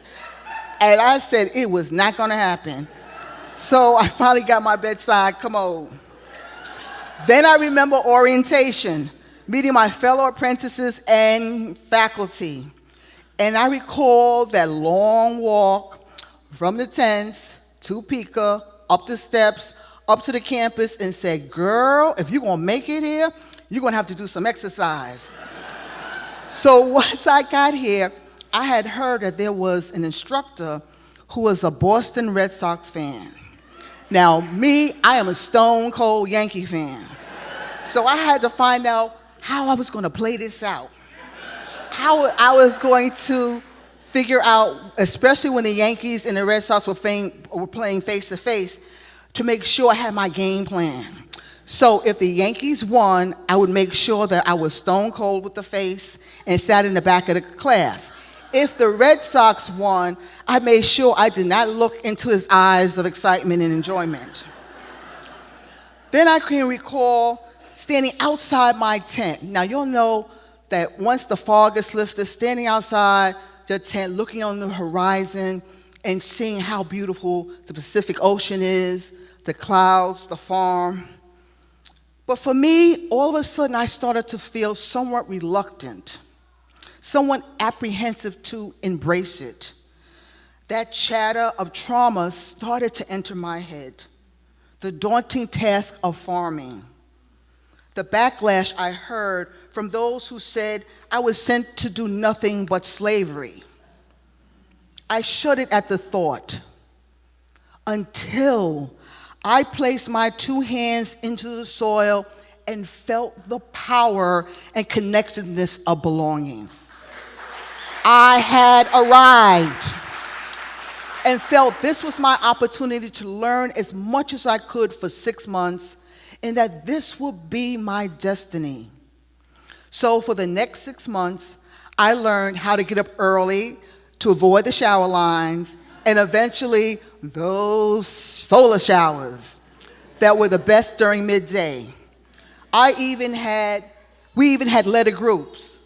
And I said it was not gonna happen. So I finally got my bedside commode. Then I remember orientation, meeting my fellow apprentices and faculty. And I recall that long walk from the tents to Pika, up the steps, up to the campus, and said, girl, if you're gonna make it here, you're gonna have to do some exercise. So once I got here, I had heard that there was an instructor who was a Boston Red Sox fan. Now, me, I am a stone cold Yankee fan. So I had to find out how I was going to play this out. How I was going to figure out, especially when the Yankees and the Red Sox were playing face to face, to make sure I had my game plan. So if the Yankees won, I would make sure that I was stone cold with the face and sat in the back of the class. If the Red Sox won, I made sure I did not look into his eyes of excitement and enjoyment. Then I can recall standing outside my tent. Now you'll know that once the fog is lifted, standing outside the tent, looking on the horizon and seeing how beautiful the Pacific Ocean is, the clouds, the farm. But for me, all of a sudden, I started to feel somewhat reluctant, somewhat apprehensive to embrace it. That chatter of trauma started to enter my head. The daunting task of farming. The backlash I heard from those who said I was sent to do nothing but slavery. I shuddered at the thought until I placed my 2 hands into the soil and felt the power and connectedness of belonging. I had arrived and felt this was my opportunity to learn as much as I could for 6 months, and that this would be my destiny. So for the next 6 months, I learned how to get up early to avoid the shower lines, and eventually those solar showers that were the best during midday. We even had letter groups.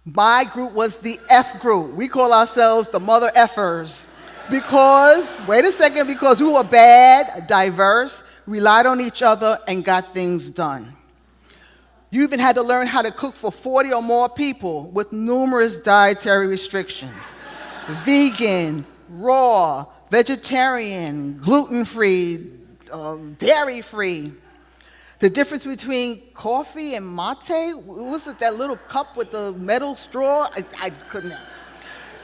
My group was the F group. We call ourselves the mother effers because we were bad, diverse, relied on each other, and got things done. You even had to learn how to cook for 40 or more people with numerous dietary restrictions. Vegan, raw, vegetarian, gluten-free, dairy-free. The difference between coffee and mate, was it that little cup with the metal straw? I couldn't.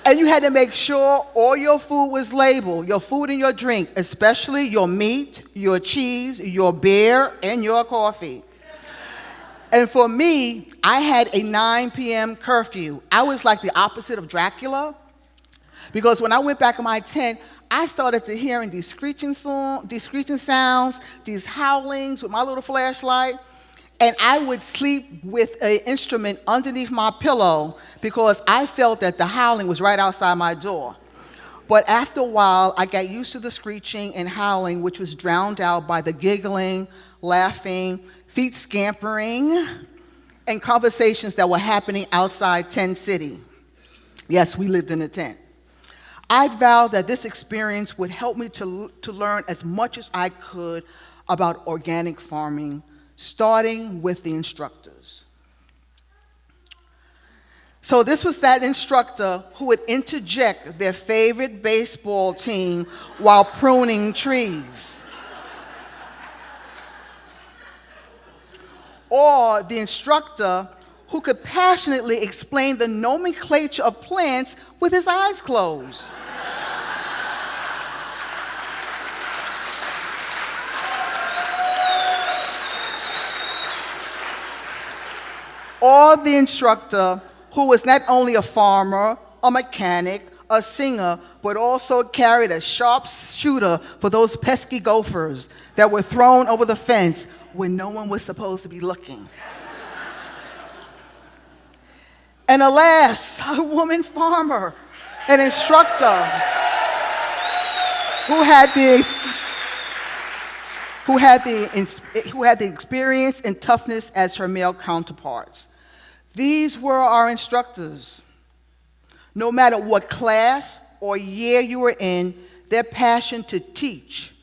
And you had to make sure all your food was labeled, your food and your drink, especially your meat, your cheese, your beer, and your coffee. And for me, I had a 9 p.m. curfew. I was like the opposite of Dracula, because when I went back in my tent, I started to hearing these screeching sounds, these howlings with my little flashlight, and I would sleep with an instrument underneath my pillow because I felt that the howling was right outside my door. But after a while, I got used to the screeching and howling, which was drowned out by the giggling, laughing, feet scampering, and conversations that were happening outside Tent City. Yes, we lived in a tent. I'd vowed that this experience would help me to learn as much as I could about organic farming, starting with the instructors. So this was that instructor who would interject their favorite baseball team while pruning trees. Or the instructor who could passionately explain the nomenclature of plants with his eyes closed. Or the instructor who was not only a farmer, a mechanic, a singer, but also carried a sharp shooter for those pesky gophers that were thrown over the fence when no one was supposed to be looking. And alas, a woman farmer, an instructor who had the experience and toughness as her male counterparts. These were our instructors. No matter what class or year you were in, their passion to teach,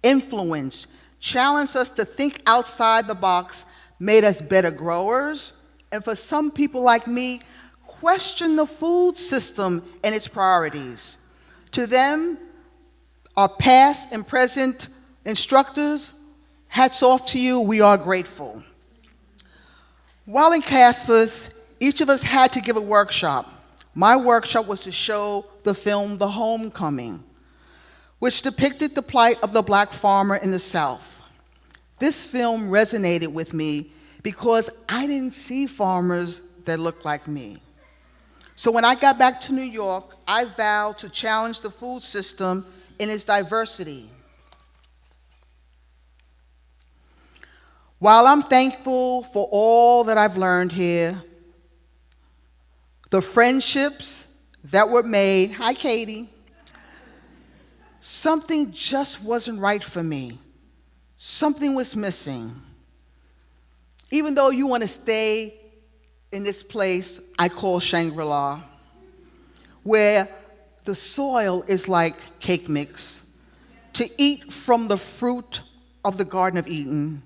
influence, challenge us to think outside the box made us better growers, and for some people like me, question the food system and its priorities. To them, our past and present instructors, hats off to you, we are grateful. While in CASFS, each of us had to give a workshop. My workshop was to show the film The Homecoming, which depicted the plight of the black farmer in the South. This film resonated with me because I didn't see farmers that looked like me. So when I got back to New York, I vowed to challenge the food system in its diversity. While I'm thankful for all that I've learned here, the friendships that were made, hi Katie, something just wasn't right for me. Something was missing. Even though you want to stay in this place I call Shangri-La, where the soil is like cake mix, to eat from the fruit of the Garden of Eden,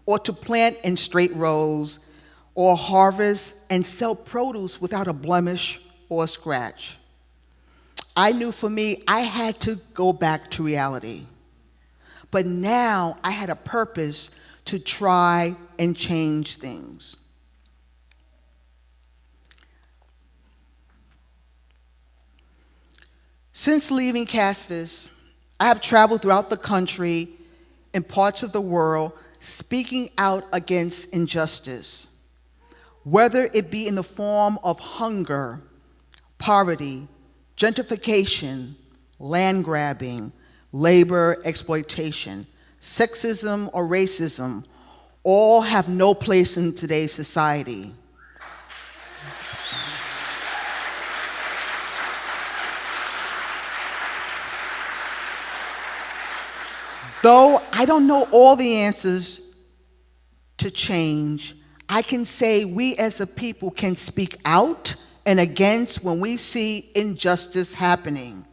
or to plant in straight rows, or harvest and sell produce without a blemish or a scratch. I knew for me, I had to go back to reality. But now I had a purpose to try and change things. Since leaving CASFS, I have traveled throughout the country and parts of the world speaking out against injustice, whether it be in the form of hunger, poverty, gentrification, land grabbing, labor exploitation, sexism or racism, all have no place in today's society. Though I don't know all the answers to change, I can say we as a people can speak out and against when we see injustice happening.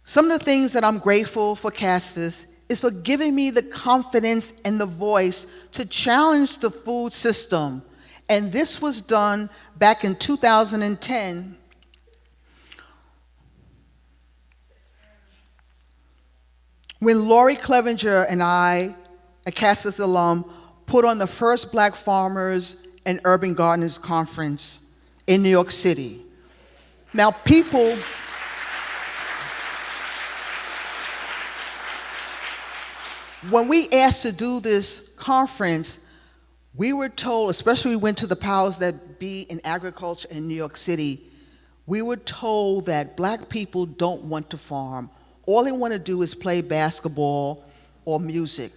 Some of the things that I'm grateful for CASFS is for giving me the confidence and the voice to challenge the food system. And this was done back in 2010 when Lori Clevenger and I a CASFS alum, put on the first Black Farmers and Urban Gardeners Conference in New York City. Now, people, when we asked to do this conference, we were told, especially we went to the powers that be in agriculture in New York City, we were told that Black people don't want to farm. All they want to do is play basketball or music.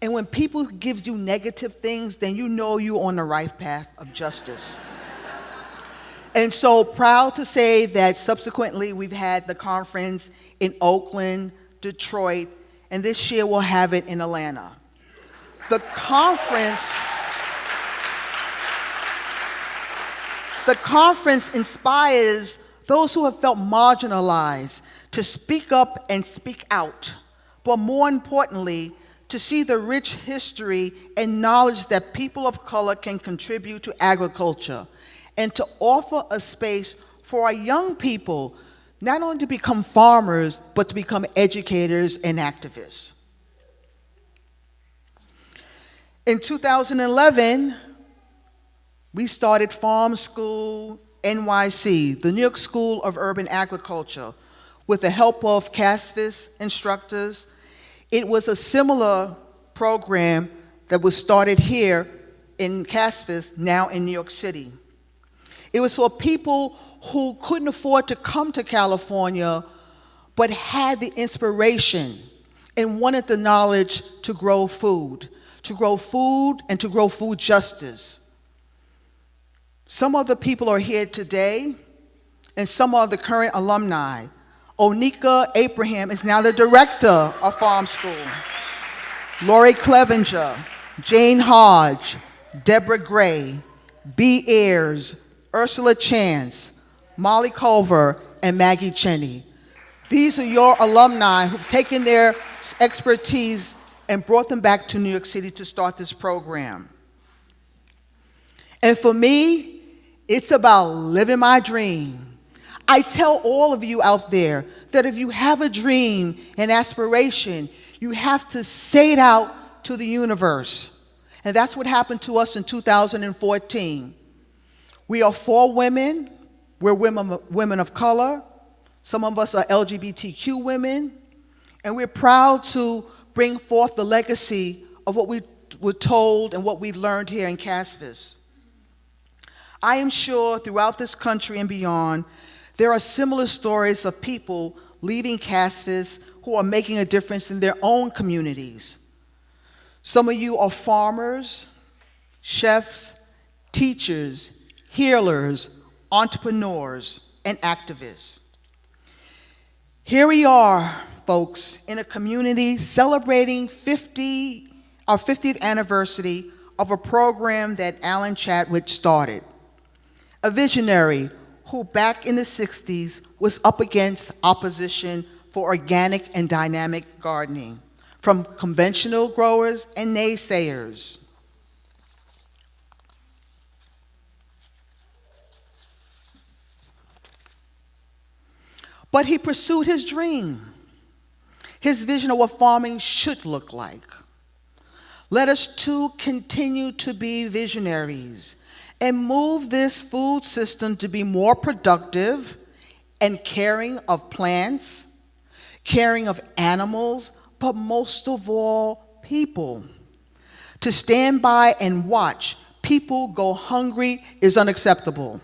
And when people give you negative things, then you know you're on the right path of justice. And so proud to say that subsequently we've had the conference in Oakland, Detroit, and this year we'll have it in Atlanta. The conference inspires those who have felt marginalized to speak up and speak out, but more importantly, to see the rich history and knowledge that people of color can contribute to agriculture, and to offer a space for our young people not only to become farmers, but to become educators and activists. In 2011, we started Farm School NYC, the New York School of Urban Agriculture, with the help of CASFS instructors. It was a similar program that was started here in CASFS, now in New York City. It was for people who couldn't afford to come to California, but had the inspiration and wanted the knowledge to grow food and to grow food justice. Some of the people are here today, and some are the current alumni. Onika Abraham is now the director of Farm School. Lori Clevenger, Jane Hodge, Deborah Gray, B. Ayers, Ursula Chance, Molly Culver, and Maggie Cheney. These are your alumni who've taken their expertise and brought them back to New York City to start this program. And for me, it's about living my dream. I tell all of you out there that if you have a dream and aspiration, you have to say it out to the universe. And that's what happened to us in 2014. We are 4 women. We're women of color. Some of us are LGBTQ women. And we're proud to bring forth the legacy of what we were told and what we learned here in CASFS. I am sure throughout this country and beyond, there are similar stories of people leaving CASFS who are making a difference in their own communities. Some of you are farmers, chefs, teachers, healers, entrepreneurs, and activists. Here we are, folks, in a community celebrating our 50th anniversary of a program that Alan Chadwick started. A visionary who back in the 60s was up against opposition for organic and dynamic gardening from conventional growers and naysayers. But he pursued his dream, his vision of what farming should look like. Let us too continue to be visionaries and move this food system to be more productive and caring of plants, caring of animals, but most of all, people. To stand by and watch people go hungry is unacceptable.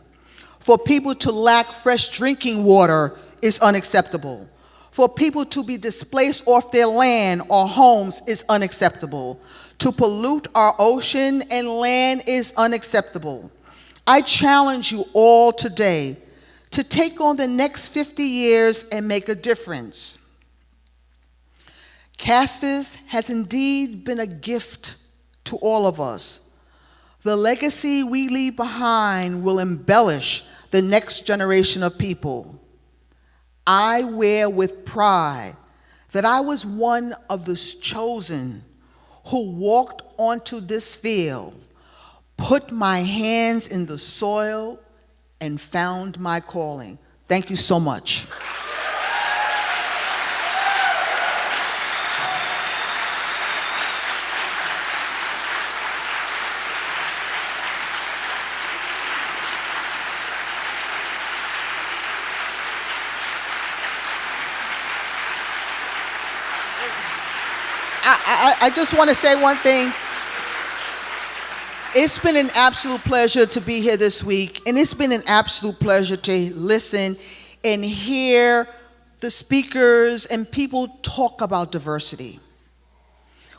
For people to lack fresh drinking water is unacceptable. For people to be displaced off their land or homes is unacceptable. To pollute our ocean and land is unacceptable. I challenge you all today to take on the next 50 years and make a difference. CASFS has indeed been a gift to all of us. The legacy we leave behind will embellish the next generation of people. I wear with pride that I was one of the chosen who walked onto this field, put my hands in the soil, and found my calling. Thank you so much. I just want to say one thing. It's been an absolute pleasure to be here this week, and it's been an absolute pleasure to listen and hear the speakers and people talk about diversity.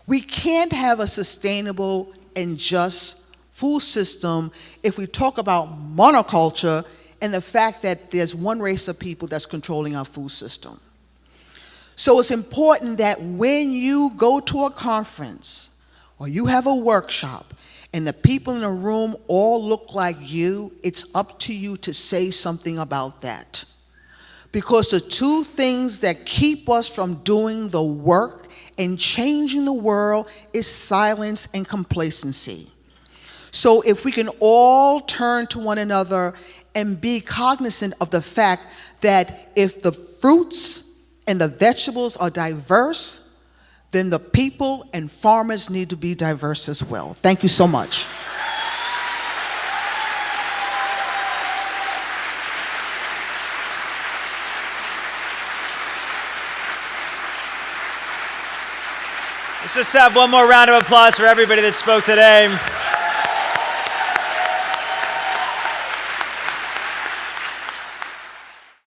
We can't have a sustainable and just food system if we talk about monoculture and the fact that there's one race of people that's controlling our food system. So it's important that when you go to a conference or you have a workshop and the people in the room all look like you, it's up to you to say something about that. Because the two things that keep us from doing the work and changing the world is silence and complacency. So if we can all turn to one another and be cognizant of the fact that if the fruits and the vegetables are diverse, then the people and farmers need to be diverse as well. Thank you so much. Let's just have one more round of applause for everybody that spoke today.